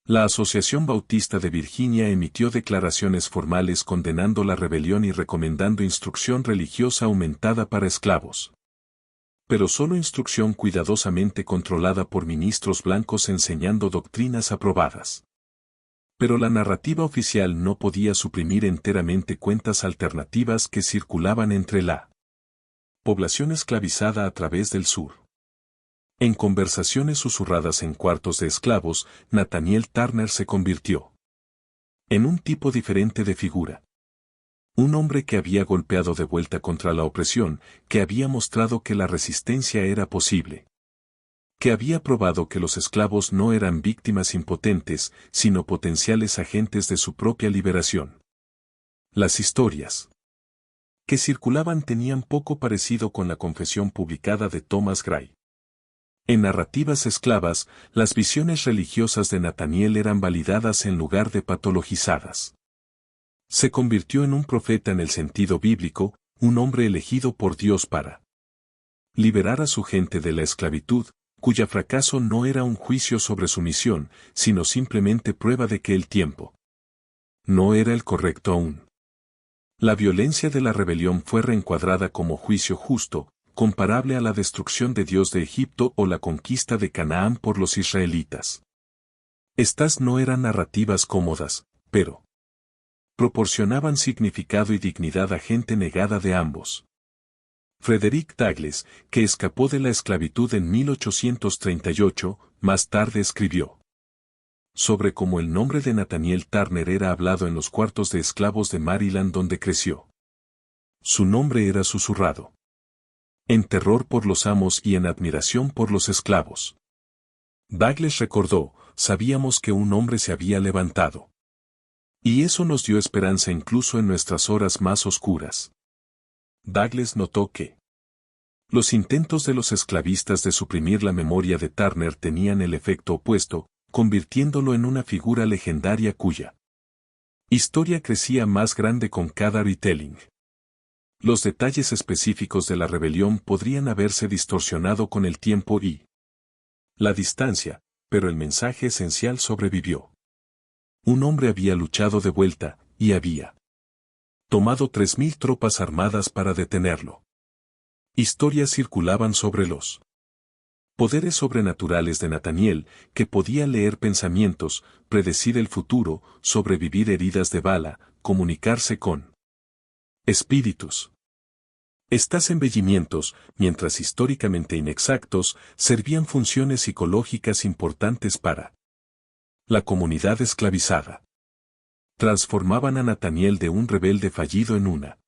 La Asociación Bautista de Virginia emitió declaraciones formales condenando la rebelión y recomendando instrucción religiosa aumentada para esclavos. Pero solo instrucción cuidadosamente controlada por ministros blancos enseñando doctrinas aprobadas. Pero la narrativa oficial no podía suprimir enteramente cuentas alternativas que circulaban entre la población esclavizada a través del sur. En conversaciones susurradas en cuartos de esclavos, Nathaniel Turner se convirtió en un tipo diferente de figura. Un hombre que había golpeado de vuelta contra la opresión, que había mostrado que la resistencia era posible. Que había probado que los esclavos no eran víctimas impotentes, sino potenciales agentes de su propia liberación. Las historias que circulaban tenían poco parecido con la confesión publicada de Thomas Gray. En narrativas esclavas, las visiones religiosas de Nathaniel eran validadas en lugar de patologizadas. Se convirtió en un profeta en el sentido bíblico, un hombre elegido por Dios para liberar a su gente de la esclavitud, cuya fracaso no era un juicio sobre su misión, sino simplemente prueba de que el tiempo no era el correcto aún. La violencia de la rebelión fue reencuadrada como juicio justo, comparable a la destrucción de Dios de Egipto o la conquista de Canaán por los israelitas. Estas no eran narrativas cómodas, pero proporcionaban significado y dignidad a gente negada de ambos. Frederick Douglass, que escapó de la esclavitud en 1838, más tarde escribió sobre cómo el nombre de Nathaniel Turner era hablado en los cuartos de esclavos de Maryland donde creció. Su nombre era susurrado en terror por los amos y en admiración por los esclavos. Douglass recordó, sabíamos que un hombre se había levantado. Y eso nos dio esperanza incluso en nuestras horas más oscuras. Douglass notó que los intentos de los esclavistas de suprimir la memoria de Turner tenían el efecto opuesto, convirtiéndolo en una figura legendaria cuya historia crecía más grande con cada retelling. Los detalles específicos de la rebelión podrían haberse distorsionado con el tiempo y la distancia, pero el mensaje esencial sobrevivió. Un hombre había luchado de vuelta, y había tomado 3.000 tropas armadas para detenerlo. Historias circulaban sobre los poderes sobrenaturales de Nathaniel, que podía leer pensamientos, predecir el futuro, sobrevivir heridas de bala, comunicarse con espíritus. Estos embellimientos, mientras históricamente inexactos, servían funciones psicológicas importantes para la comunidad esclavizada. Transformaban a Nathaniel de un rebelde fallido en una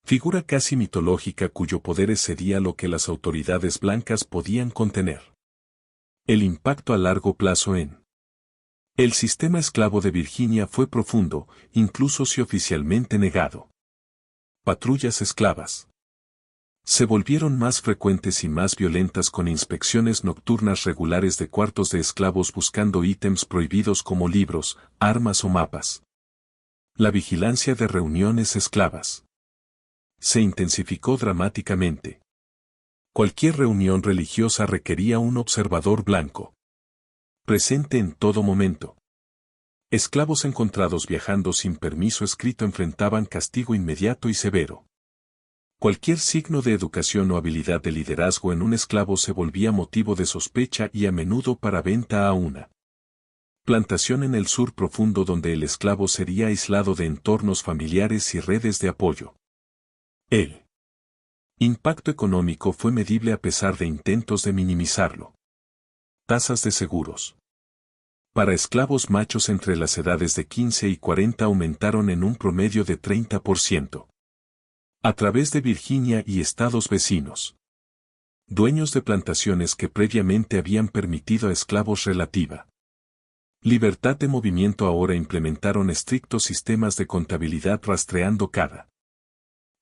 figura casi mitológica cuyo poder excedía lo que las autoridades blancas podían contener. El impacto a largo plazo en el sistema esclavo de Virginia fue profundo, incluso si oficialmente negado. Patrullas esclavas se volvieron más frecuentes y más violentas con inspecciones nocturnas regulares de cuartos de esclavos buscando ítems prohibidos como libros, armas o mapas. La vigilancia de reuniones esclavas se intensificó dramáticamente. Cualquier reunión religiosa requería un observador blanco presente en todo momento. Esclavos encontrados viajando sin permiso escrito enfrentaban castigo inmediato y severo. Cualquier signo de educación o habilidad de liderazgo en un esclavo se volvía motivo de sospecha y a menudo para venta a una plantación en el sur profundo donde el esclavo sería aislado de entornos familiares y redes de apoyo. El impacto económico fue medible a pesar de intentos de minimizarlo. Tasas de seguros para esclavos machos entre las edades de 15 y 40 aumentaron en un promedio de 30%. A través de Virginia y estados vecinos. Dueños de plantaciones que previamente habían permitido a esclavos relativa libertad de movimiento ahora implementaron estrictos sistemas de contabilidad rastreando cada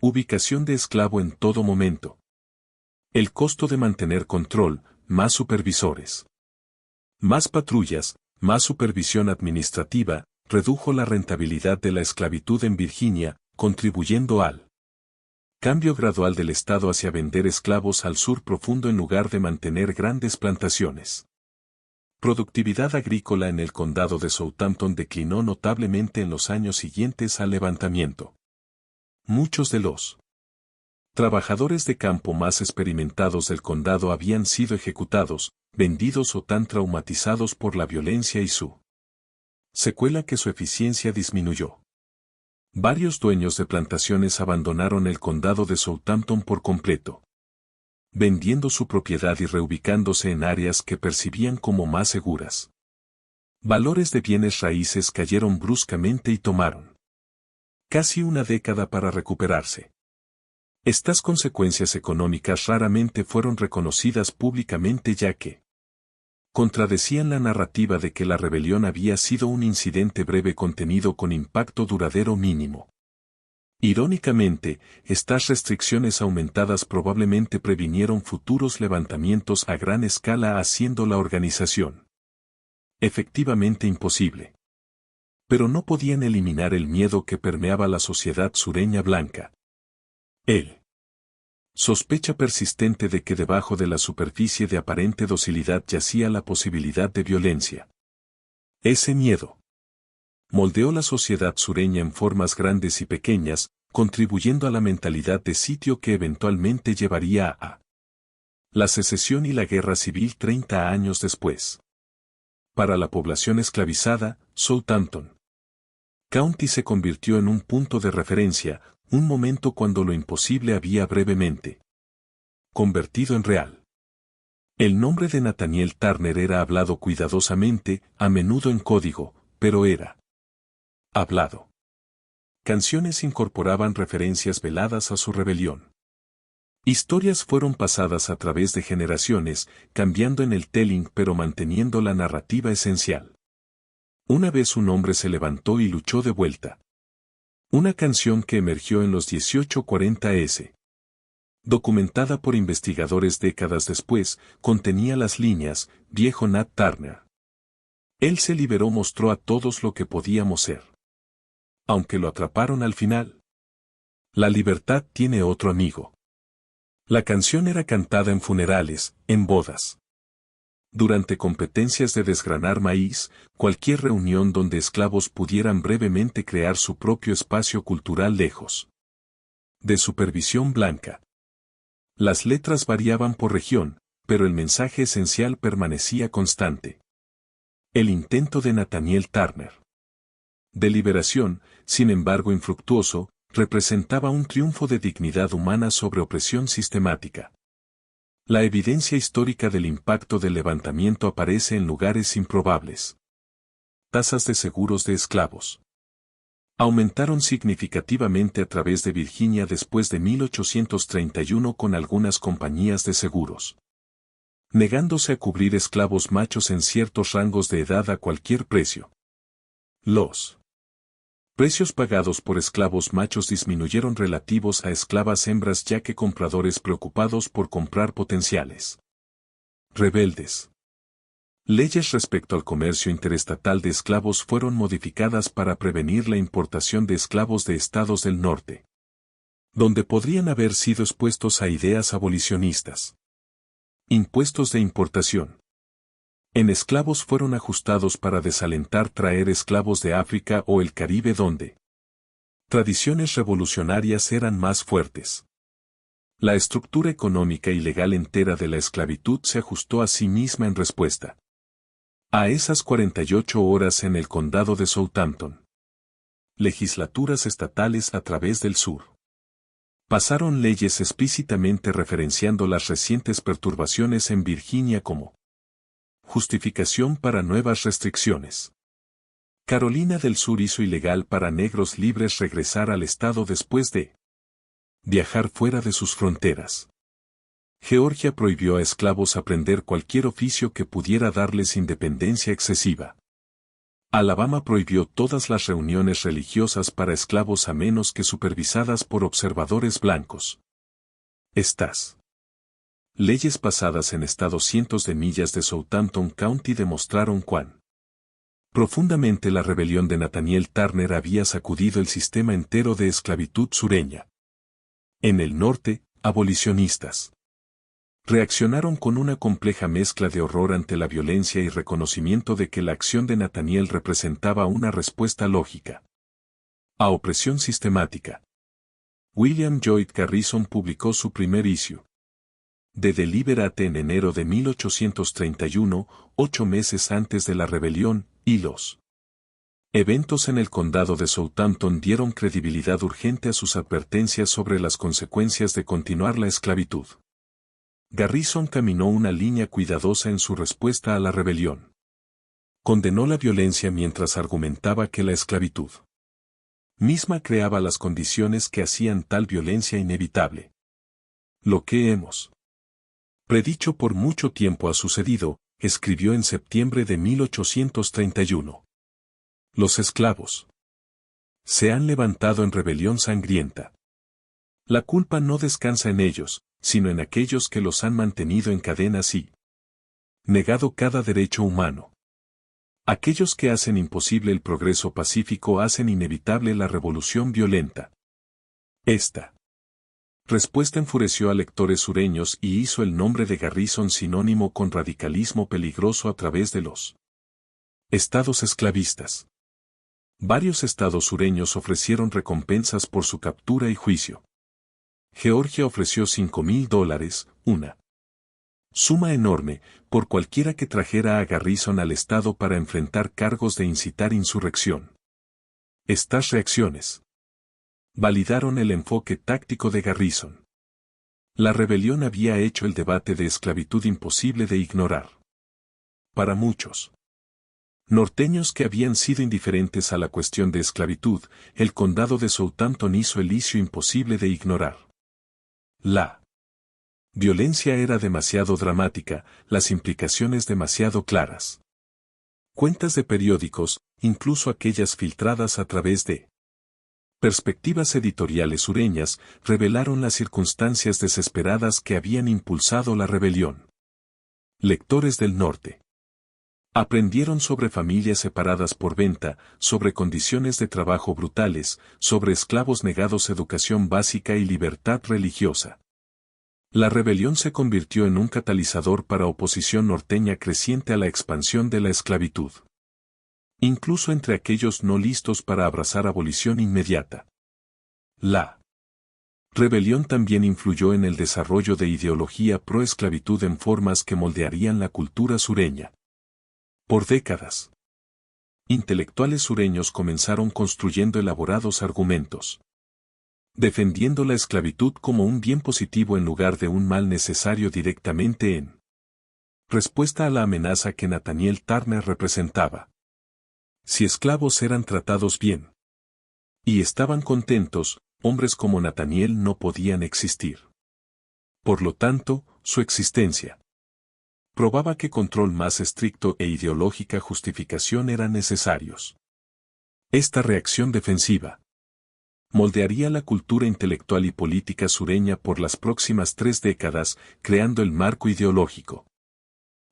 ubicación de esclavo en todo momento. El costo de mantener control, más supervisores. Más patrullas, más supervisión administrativa, redujo la rentabilidad de la esclavitud en Virginia, contribuyendo al cambio gradual del Estado hacia vender esclavos al sur profundo en lugar de mantener grandes plantaciones. Productividad agrícola en el condado de Southampton declinó notablemente en los años siguientes al levantamiento. Muchos de los trabajadores de campo más experimentados del condado habían sido ejecutados, vendidos o tan traumatizados por la violencia y su secuela que su eficiencia disminuyó. Varios dueños de plantaciones abandonaron el condado de Southampton por completo, vendiendo su propiedad y reubicándose en áreas que percibían como más seguras. Valores de bienes raíces cayeron bruscamente y tomaron casi una década para recuperarse. Estas consecuencias económicas raramente fueron reconocidas públicamente ya que contradecían la narrativa de que la rebelión había sido un incidente breve contenido con impacto duradero mínimo. Irónicamente, estas restricciones aumentadas probablemente previnieron futuros levantamientos a gran escala haciendo la organización efectivamente imposible. Pero no podían eliminar el miedo que permeaba la sociedad sureña blanca. El sospecha persistente de que debajo de la superficie de aparente docilidad yacía la posibilidad de violencia. Ese miedo moldeó la sociedad sureña en formas grandes y pequeñas, contribuyendo a la mentalidad de sitio que eventualmente llevaría a la secesión y la guerra civil 30 años después. Para la población esclavizada, Southampton County se convirtió en un punto de referencia, un momento cuando lo imposible había brevemente convertido en real. El nombre de Nathaniel Turner era hablado cuidadosamente, a menudo en código, pero era hablado. Canciones incorporaban referencias veladas a su rebelión. Historias fueron pasadas a través de generaciones, cambiando en el telling pero manteniendo la narrativa esencial. Una vez un hombre se levantó y luchó de vuelta. Una canción que emergió en los 1840s. Documentada por investigadores décadas después, contenía las líneas, viejo Nat Turner. Él se liberó, mostró a todos lo que podíamos ser. Aunque lo atraparon al final. La libertad tiene otro amigo. La canción era cantada en funerales, en bodas, durante competencias de desgranar maíz, cualquier reunión donde esclavos pudieran brevemente crear su propio espacio cultural lejos de supervisión blanca. Las letras variaban por región, pero el mensaje esencial permanecía constante. El intento de Nathaniel Turner de liberación, sin embargo infructuoso, representaba un triunfo de dignidad humana sobre opresión sistemática. La evidencia histórica del impacto del levantamiento aparece en lugares improbables. Tasas de seguros de esclavos aumentaron significativamente a través de Virginia después de 1831 con algunas compañías de seguros negándose a cubrir esclavos machos en ciertos rangos de edad a cualquier precio. Los precios pagados por esclavos machos disminuyeron relativos a esclavas hembras ya que compradores preocupados por comprar potenciales rebeldes. Leyes respecto al comercio interestatal de esclavos fueron modificadas para prevenir la importación de esclavos de estados del norte, donde podrían haber sido expuestos a ideas abolicionistas. Impuestos de importación en esclavos fueron ajustados para desalentar traer esclavos de África o el Caribe donde tradiciones revolucionarias eran más fuertes. La estructura económica y legal entera de la esclavitud se ajustó a sí misma en respuesta a esas 48 horas en el condado de Southampton. Legislaturas estatales a través del sur pasaron leyes explícitamente referenciando las recientes perturbaciones en Virginia como justificación para nuevas restricciones. Carolina del Sur hizo ilegal para negros libres regresar al estado después de viajar fuera de sus fronteras. Georgia prohibió a esclavos aprender cualquier oficio que pudiera darles independencia excesiva. Alabama prohibió todas las reuniones religiosas para esclavos a menos que supervisadas por observadores blancos. Estas Leyes pasadas en estados cientos de millas de Southampton County demostraron cuán profundamente la rebelión de Nathaniel Turner había sacudido el sistema entero de esclavitud sureña. En el norte, abolicionistas reaccionaron con una compleja mezcla de horror ante la violencia y reconocimiento de que la acción de Nathaniel representaba una respuesta lógica a opresión sistemática. William Lloyd Garrison publicó su primer issue de Deliberate en enero de 1831, 8 meses antes de la rebelión, y los eventos en el condado de Southampton dieron credibilidad urgente a sus advertencias sobre las consecuencias de continuar la esclavitud. Garrison caminó una línea cuidadosa en su respuesta a la rebelión. Condenó la violencia mientras argumentaba que la esclavitud misma creaba las condiciones que hacían tal violencia inevitable. Lo que hemos predicho por mucho tiempo ha sucedido, escribió en septiembre de 1831. Los esclavos se han levantado en rebelión sangrienta. La culpa no descansa en ellos, sino en aquellos que los han mantenido en cadenas y negado cada derecho humano. Aquellos que hacen imposible el progreso pacífico hacen inevitable la revolución violenta. Esta respuesta enfureció a lectores sureños y hizo el nombre de Garrison sinónimo con radicalismo peligroso a través de los estados esclavistas. Varios estados sureños ofrecieron recompensas por su captura y juicio. Georgia ofreció $5,000, una suma enorme, por cualquiera que trajera a Garrison al estado para enfrentar cargos de incitar insurrección. Estas reacciones validaron el enfoque táctico de Garrison. La rebelión había hecho el debate de esclavitud imposible de ignorar. Para muchos norteños que habían sido indiferentes a la cuestión de esclavitud, el condado de Southampton hizo el issue imposible de ignorar. La violencia era demasiado dramática, las implicaciones demasiado claras. Cuentas de periódicos, incluso aquellas filtradas a través de perspectivas editoriales sureñas, revelaron las circunstancias desesperadas que habían impulsado la rebelión. Lectores del norte aprendieron sobre familias separadas por venta, sobre condiciones de trabajo brutales, sobre esclavos negados educación básica y libertad religiosa. La rebelión se convirtió en un catalizador para oposición norteña creciente a la expansión de la esclavitud. Incluso entre aquellos no listos para abrazar abolición inmediata. La rebelión también influyó en el desarrollo de ideología pro-esclavitud en formas que moldearían la cultura sureña. Por décadas, intelectuales sureños comenzaron construyendo elaborados argumentos, defendiendo la esclavitud como un bien positivo en lugar de un mal necesario directamente en respuesta a la amenaza que Nathaniel Turner representaba. Si esclavos eran tratados bien y estaban contentos, hombres como Nathaniel no podían existir. Por lo tanto, su existencia probaba que control más estricto e ideológica justificación eran necesarios. Esta reacción defensiva moldearía la cultura intelectual y política sureña por las próximas 3 décadas, creando el marco ideológico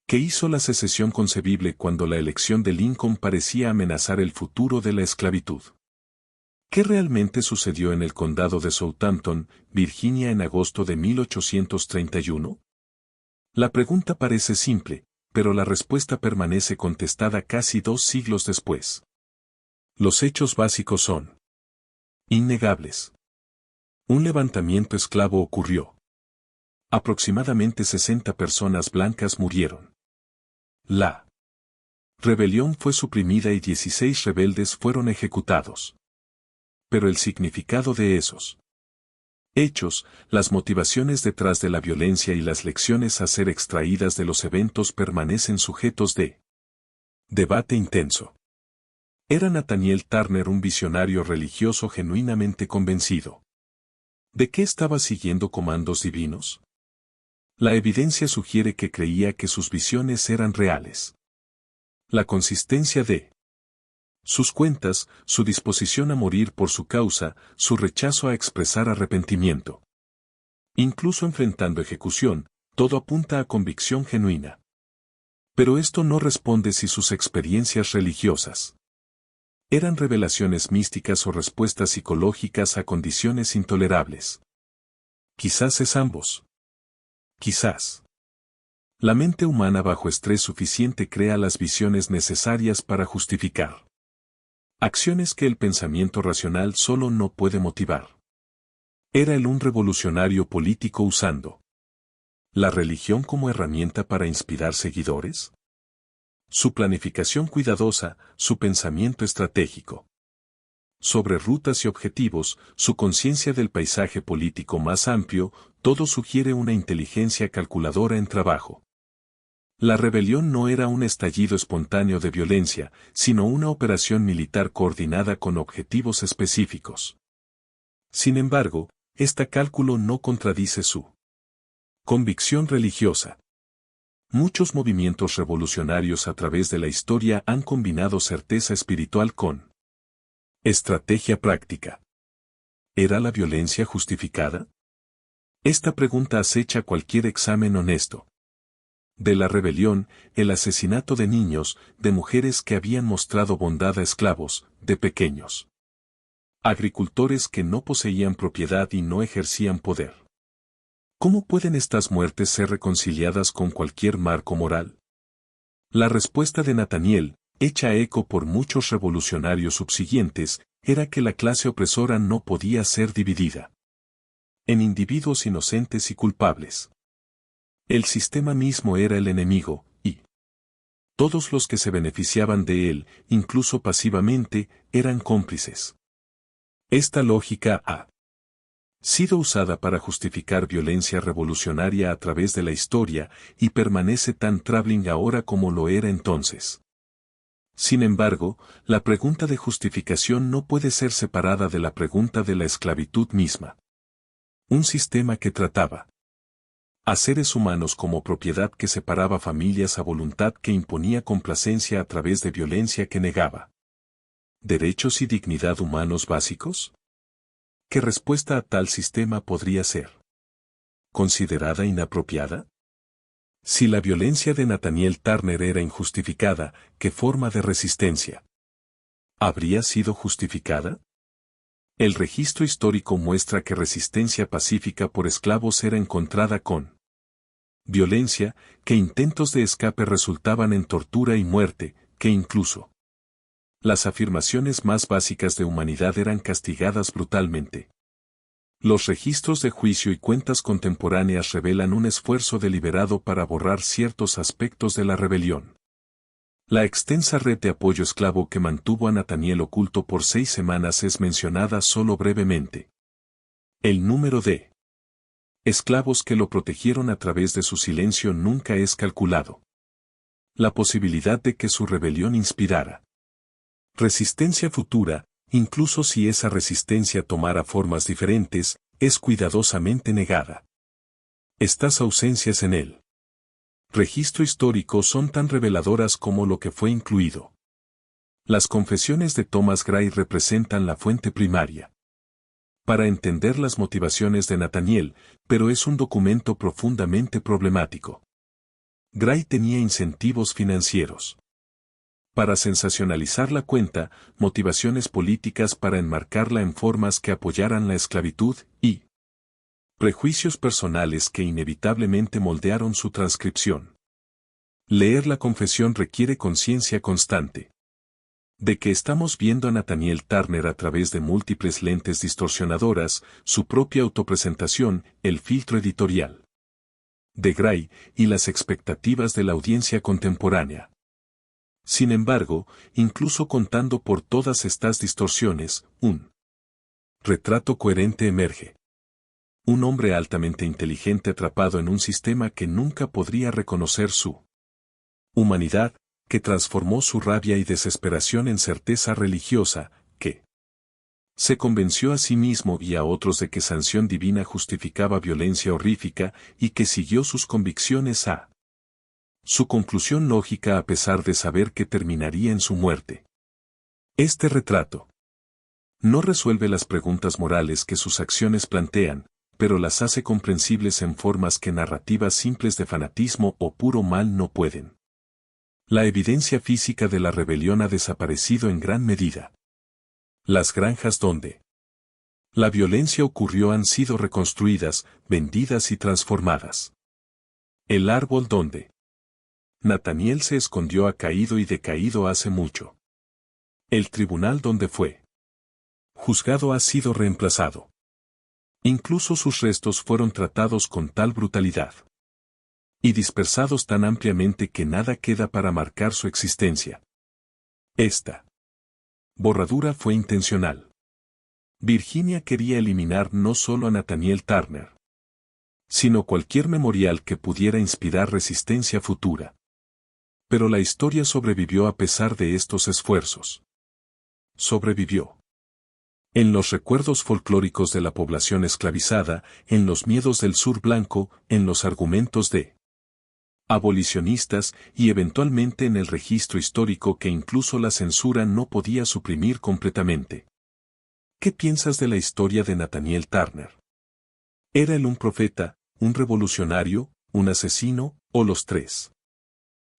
que hizo la secesión concebible cuando la elección de Lincoln parecía amenazar el futuro de la esclavitud. ¿Qué realmente sucedió en el condado de Southampton, Virginia en agosto de 1831? La pregunta parece simple, pero la respuesta permanece contestada casi 2 siglos después. Los hechos básicos son innegables. Un levantamiento esclavo ocurrió. Aproximadamente 60 personas blancas murieron. La rebelión fue suprimida y 16 rebeldes fueron ejecutados. Pero el significado de esos hechos, las motivaciones detrás de la violencia y las lecciones a ser extraídas de los eventos permanecen sujetos de debate intenso. ¿Era Nathaniel Turner un visionario religioso genuinamente convencido de que estaba siguiendo comandos divinos? La evidencia sugiere que creía que sus visiones eran reales. La consistencia de sus cuentas, su disposición a morir por su causa, su rechazo a expresar arrepentimiento. Incluso enfrentando ejecución, Todo apunta a convicción genuina. Pero esto no responde si sus experiencias religiosas eran revelaciones místicas o respuestas psicológicas a condiciones intolerables. Quizás es ambos. Quizás. La mente humana bajo estrés suficiente crea las visiones necesarias para justificar acciones que el pensamiento racional solo no puede motivar. Era él un revolucionario político usando la religión como herramienta para inspirar seguidores. Su planificación cuidadosa, su pensamiento estratégico sobre rutas y objetivos, su conciencia del paisaje político más amplio, todo sugiere una inteligencia calculadora en trabajo. La rebelión no era un estallido espontáneo de violencia, sino una operación militar coordinada con objetivos específicos. Sin embargo, este cálculo no contradice su convicción religiosa. Muchos movimientos revolucionarios a través de la historia han combinado certeza espiritual con estrategia práctica. ¿Era la violencia justificada? Esta pregunta acecha cualquier examen honesto. De la rebelión, el asesinato de niños, de mujeres que habían mostrado bondad a esclavos, de pequeños agricultores que no poseían propiedad y no ejercían poder. ¿Cómo pueden estas muertes ser reconciliadas con cualquier marco moral? La respuesta de Nathaniel, hecha eco por muchos revolucionarios subsiguientes, era que la clase opresora no podía ser dividida en individuos inocentes y culpables. El sistema mismo era el enemigo, y todos los que se beneficiaban de él, incluso pasivamente, eran cómplices. Esta lógica ha sido usada para justificar violencia revolucionaria a través de la historia y permanece tan troubling ahora como lo era entonces. Sin embargo, la pregunta de justificación no puede ser separada de la pregunta de la esclavitud misma. Un sistema que trataba a seres humanos como propiedad que separaba familias a voluntad que imponía complacencia a través de violencia que negaba derechos y dignidad humanos básicos. ¿Qué respuesta a tal sistema podría ser considerada inapropiada? Si la violencia de Nathaniel Turner era injustificada, ¿qué forma de resistencia habría sido justificada? El registro histórico muestra que resistencia pacífica por esclavos era encontrada con violencia, que intentos de escape resultaban en tortura y muerte, que incluso las afirmaciones más básicas de humanidad eran castigadas brutalmente. Los registros de juicio y cuentas contemporáneas revelan un esfuerzo deliberado para borrar ciertos aspectos de la rebelión. La extensa red de apoyo esclavo que mantuvo a Nathaniel oculto por 6 semanas es mencionada solo brevemente. El número de esclavos que lo protegieron a través de su silencio nunca es calculado. La posibilidad de que su rebelión inspirara resistencia futura, incluso si esa resistencia tomara formas diferentes, es cuidadosamente negada. Estas ausencias en el registro histórico son tan reveladoras como lo que fue incluido. Las confesiones de Thomas Gray representan la fuente primaria para entender las motivaciones de Nathaniel, pero es un documento profundamente problemático. Gray tenía incentivos financieros para sensacionalizar la cuenta, motivaciones políticas para enmarcarla en formas que apoyaran la esclavitud, y prejuicios personales que inevitablemente moldearon su transcripción. Leer la confesión requiere conciencia constante de que estamos viendo a Nathaniel Turner a través de múltiples lentes distorsionadoras, su propia autopresentación, el filtro editorial de Gray y las expectativas de la audiencia contemporánea. Sin embargo, incluso contando por todas estas distorsiones, un retrato coherente emerge. Un hombre altamente inteligente atrapado en un sistema que nunca podría reconocer su humanidad, que transformó su rabia y desesperación en certeza religiosa, que se convenció a sí mismo y a otros de que sanción divina justificaba violencia horrífica y que siguió sus convicciones a su conclusión lógica a pesar de saber que terminaría en su muerte. Este retrato no resuelve las preguntas morales que sus acciones plantean, pero las hace comprensibles en formas que narrativas simples de fanatismo o puro mal no pueden. La evidencia física de la rebelión ha desaparecido en gran medida. Las granjas donde la violencia ocurrió han sido reconstruidas, vendidas y transformadas. El árbol donde Nathaniel se escondió ha caído y decaído hace mucho. El tribunal donde fue juzgado ha sido reemplazado. Incluso sus restos fueron tratados con tal brutalidad y dispersados tan ampliamente que nada queda para marcar su existencia. Esta borradura fue intencional. Virginia quería eliminar no solo a Nathaniel Turner, sino cualquier memorial que pudiera inspirar resistencia futura. Pero la historia sobrevivió a pesar de estos esfuerzos. Sobrevivió en los recuerdos folclóricos de la población esclavizada, en los miedos del sur blanco, en los argumentos de abolicionistas y eventualmente en el registro histórico que incluso la censura no podía suprimir completamente. ¿Qué piensas de la historia de Nathaniel Turner? ¿Era él un profeta, un revolucionario, un asesino, o los tres?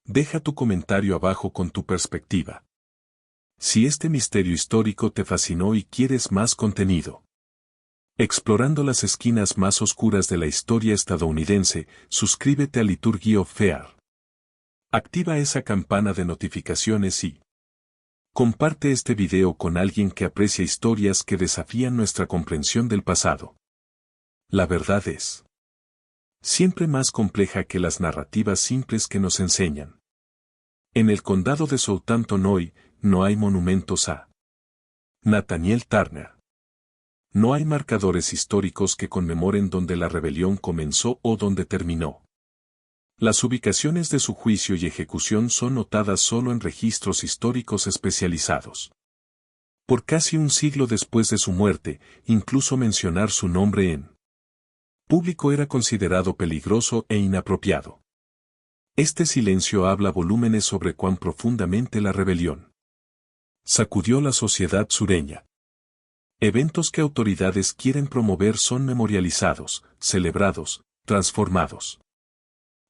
Deja tu comentario abajo con tu perspectiva. Si este misterio histórico te fascinó y quieres más contenido, explorando las esquinas más oscuras de la historia estadounidense, suscríbete a Liturgy of Fear. Activa esa campana de notificaciones y comparte este video con alguien que aprecia historias que desafían nuestra comprensión del pasado. La verdad es siempre más compleja que las narrativas simples que nos enseñan. En el condado de Southampton hoy, no hay monumentos a Nathaniel Turner. No hay marcadores históricos que conmemoren donde la rebelión comenzó o donde terminó. Las ubicaciones de su juicio y ejecución son notadas solo en registros históricos especializados. Por casi un siglo después de su muerte, incluso mencionar su nombre en público era considerado peligroso e inapropiado. Este silencio habla volúmenes sobre cuán profundamente la rebelión sacudió la sociedad sureña. Eventos que autoridades quieren promover son memorializados, celebrados, transformados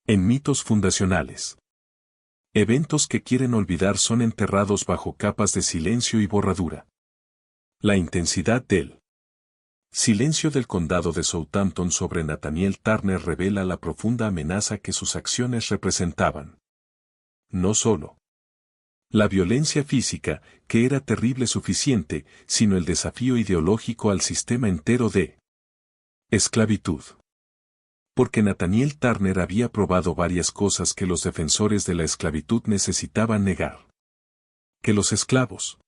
en mitos fundacionales. Eventos que quieren olvidar son enterrados bajo capas de silencio y borradura. La intensidad del silencio del condado de Southampton sobre Nathaniel Turner revela la profunda amenaza que sus acciones representaban. No solo la violencia física, que era terrible suficiente, sino el desafío ideológico al sistema entero de esclavitud. Porque Nathaniel Turner había probado varias cosas que los defensores de la esclavitud necesitaban negar. Que los esclavos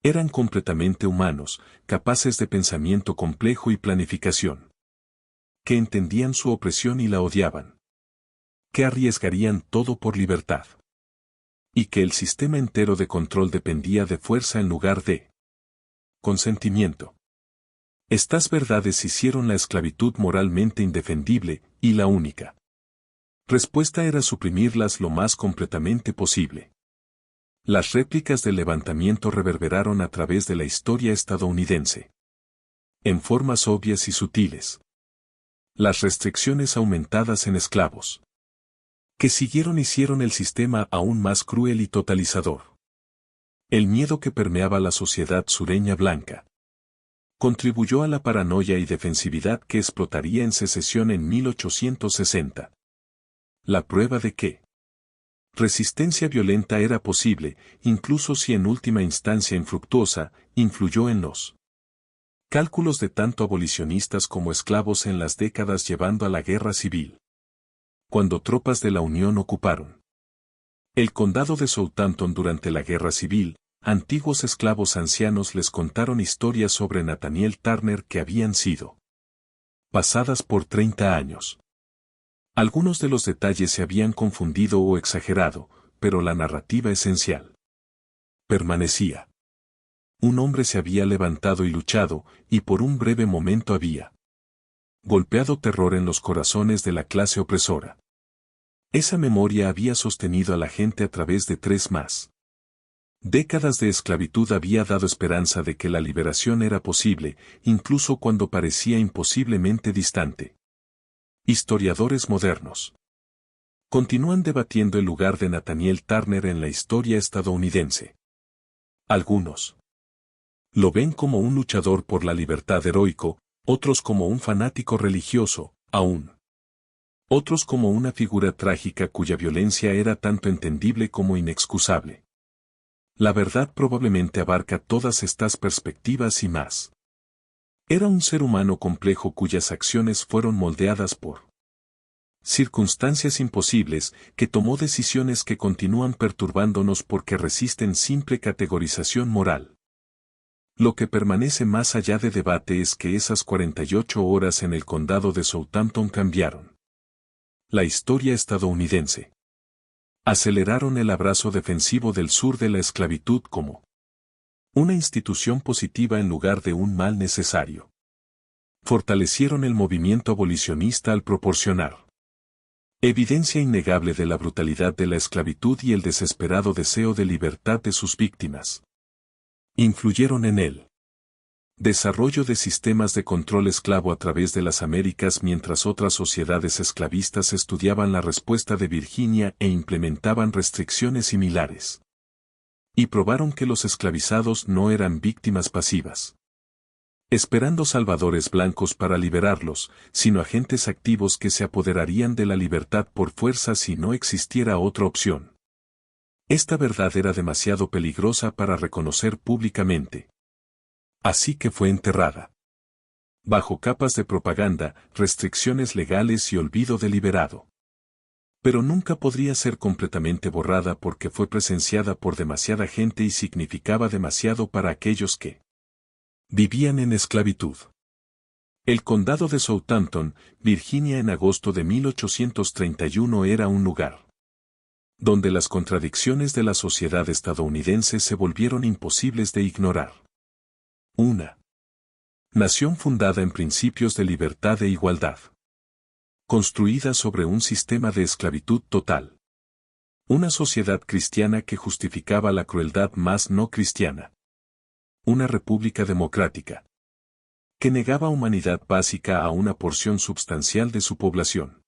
eran completamente humanos, capaces de pensamiento complejo y planificación. Que entendían su opresión y la odiaban. Que arriesgarían todo por libertad. Y que el sistema entero de control dependía de fuerza en lugar de consentimiento. Estas verdades hicieron la esclavitud moralmente indefendible, y la única respuesta era suprimirlas lo más completamente posible. Las réplicas del levantamiento reverberaron a través de la historia estadounidense. En formas obvias y sutiles. Las restricciones aumentadas en esclavos que siguieron hicieron el sistema aún más cruel y totalizador. El miedo que permeaba la sociedad sureña blanca contribuyó a la paranoia y defensividad que explotaría en secesión en 1860. La prueba de que resistencia violenta era posible, incluso si en última instancia infructuosa, influyó en los cálculos de tanto abolicionistas como esclavos en las décadas llevando a la guerra civil. Cuando tropas de la Unión ocuparon el condado de Southampton durante la guerra civil, antiguos esclavos ancianos les contaron historias sobre Nathaniel Turner que habían sido pasadas por 30 años. Algunos de los detalles se habían confundido o exagerado, pero la narrativa esencial permanecía. Un hombre se había levantado y luchado, y por un breve momento había golpeado terror en los corazones de la clase opresora. Esa memoria había sostenido a la gente a través de 3 más Décadas de esclavitud había dado esperanza de que la liberación era posible, incluso cuando parecía imposiblemente distante. Historiadores modernos continúan debatiendo el lugar de Nathaniel Turner en la historia estadounidense. Algunos lo ven como un luchador por la libertad heroico, otros como un fanático religioso, aún otros como una figura trágica cuya violencia era tanto entendible como inexcusable. La verdad probablemente abarca todas estas perspectivas y más. Era un ser humano complejo cuyas acciones fueron moldeadas por circunstancias imposibles, que tomó decisiones que continúan perturbándonos porque resisten simple categorización moral. Lo que permanece más allá de debate es que esas 48 horas en el condado de Southampton cambiaron la historia estadounidense. Aceleraron el abrazo defensivo del sur de la esclavitud como una institución positiva en lugar de un mal necesario. Fortalecieron el movimiento abolicionista al proporcionar evidencia innegable de la brutalidad de la esclavitud y el desesperado deseo de libertad de sus víctimas. Influyeron en el desarrollo de sistemas de control esclavo a través de las Américas mientras otras sociedades esclavistas estudiaban la respuesta de Virginia e implementaban restricciones similares. Y probaron que los esclavizados no eran víctimas pasivas, esperando salvadores blancos para liberarlos, sino agentes activos que se apoderarían de la libertad por fuerza si no existiera otra opción. Esta verdad era demasiado peligrosa para reconocer públicamente. Así que fue enterrada bajo capas de propaganda, restricciones legales y olvido deliberado. Pero nunca podría ser completamente borrada porque fue presenciada por demasiada gente y significaba demasiado para aquellos que vivían en esclavitud. El condado de Southampton, Virginia en agosto de 1831 era un lugar donde las contradicciones de la sociedad estadounidense se volvieron imposibles de ignorar. Una nación fundada en principios de libertad e igualdad, construida sobre un sistema de esclavitud total. Una sociedad cristiana que justificaba la crueldad más no cristiana. Una república democrática que negaba humanidad básica a una porción substancial de su población.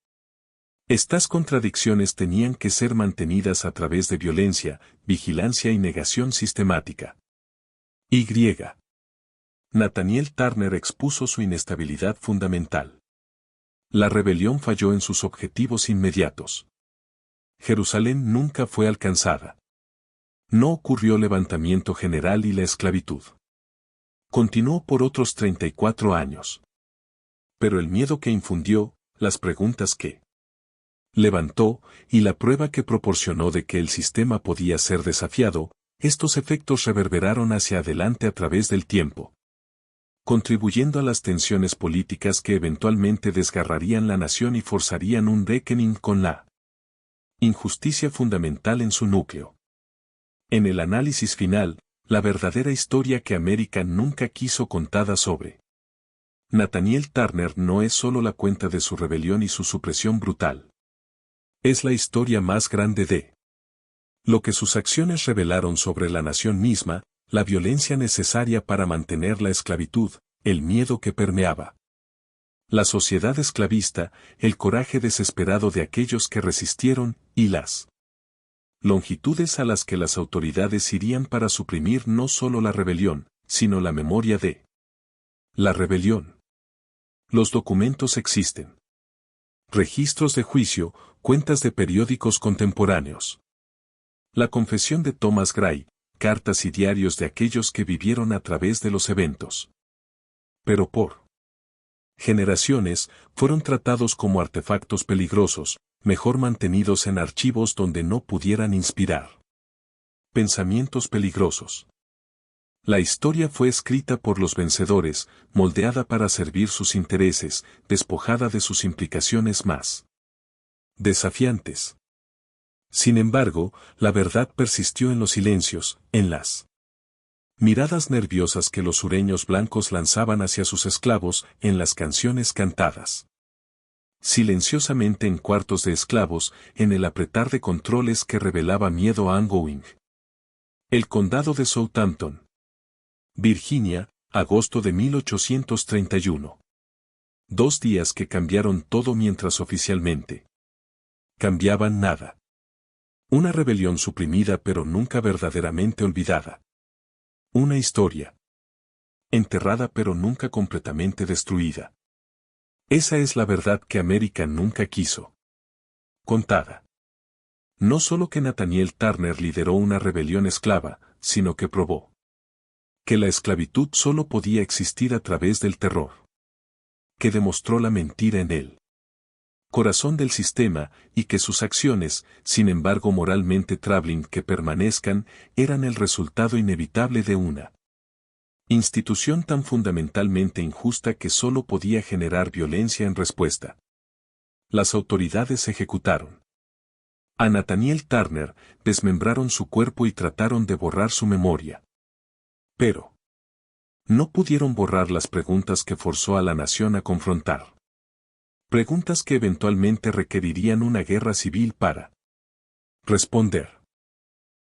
Estas contradicciones tenían que ser mantenidas a través de violencia, vigilancia y negación sistemática. Y. Nathaniel Turner expuso su inestabilidad fundamental. La rebelión falló en sus objetivos inmediatos. Jerusalén nunca fue alcanzada. No ocurrió levantamiento general y la esclavitud continuó por otros 34 años. Pero el miedo que infundió, las preguntas que levantó, y la prueba que proporcionó de que el sistema podía ser desafiado, estos efectos reverberaron hacia adelante a través del tiempo, contribuyendo a las tensiones políticas que eventualmente desgarrarían la nación y forzarían un reckoning con la injusticia fundamental en su núcleo. En el análisis final, la verdadera historia que América nunca quiso contada sobre Nathaniel Turner no es solo la cuenta de su rebelión y su supresión brutal. Es la historia más grande de lo que sus acciones revelaron sobre la nación misma, la violencia necesaria para mantener la esclavitud, el miedo que permeaba la sociedad esclavista, el coraje desesperado de aquellos que resistieron, y las longitudes a las que las autoridades irían para suprimir no solo la rebelión, sino la memoria de la rebelión. Los documentos existen. Registros de juicio, cuentas de periódicos contemporáneos. La confesión de Thomas Gray, cartas y diarios de aquellos que vivieron a través de los eventos. Pero por generaciones, fueron tratados como artefactos peligrosos, mejor mantenidos en archivos donde no pudieran inspirar pensamientos peligrosos. La historia fue escrita por los vencedores, moldeada para servir sus intereses, despojada de sus implicaciones más desafiantes. Sin embargo, la verdad persistió en los silencios, en las miradas nerviosas que los sureños blancos lanzaban hacia sus esclavos, en las canciones cantadas silenciosamente en cuartos de esclavos, en el apretar de controles que revelaba miedo ongoing. El condado de Southampton, Virginia, agosto de 1831. 2 días que cambiaron todo mientras oficialmente cambiaban nada. Una rebelión suprimida pero nunca verdaderamente olvidada. Una historia enterrada pero nunca completamente destruida. Esa es la verdad que América nunca quiso contada. No solo que Nathaniel Turner lideró una rebelión esclava, sino que probó que la esclavitud solo podía existir a través del terror. Que demostró la mentira en él corazón del sistema, y que sus acciones, sin embargo moralmente traveling que permanezcan, eran el resultado inevitable de una institución tan fundamentalmente injusta que solo podía generar violencia en respuesta. Las autoridades ejecutaron a Nathaniel Turner, desmembraron su cuerpo y trataron de borrar su memoria. Pero no pudieron borrar las preguntas que forzó a la nación a confrontar. Preguntas que eventualmente requerirían una guerra civil para responder.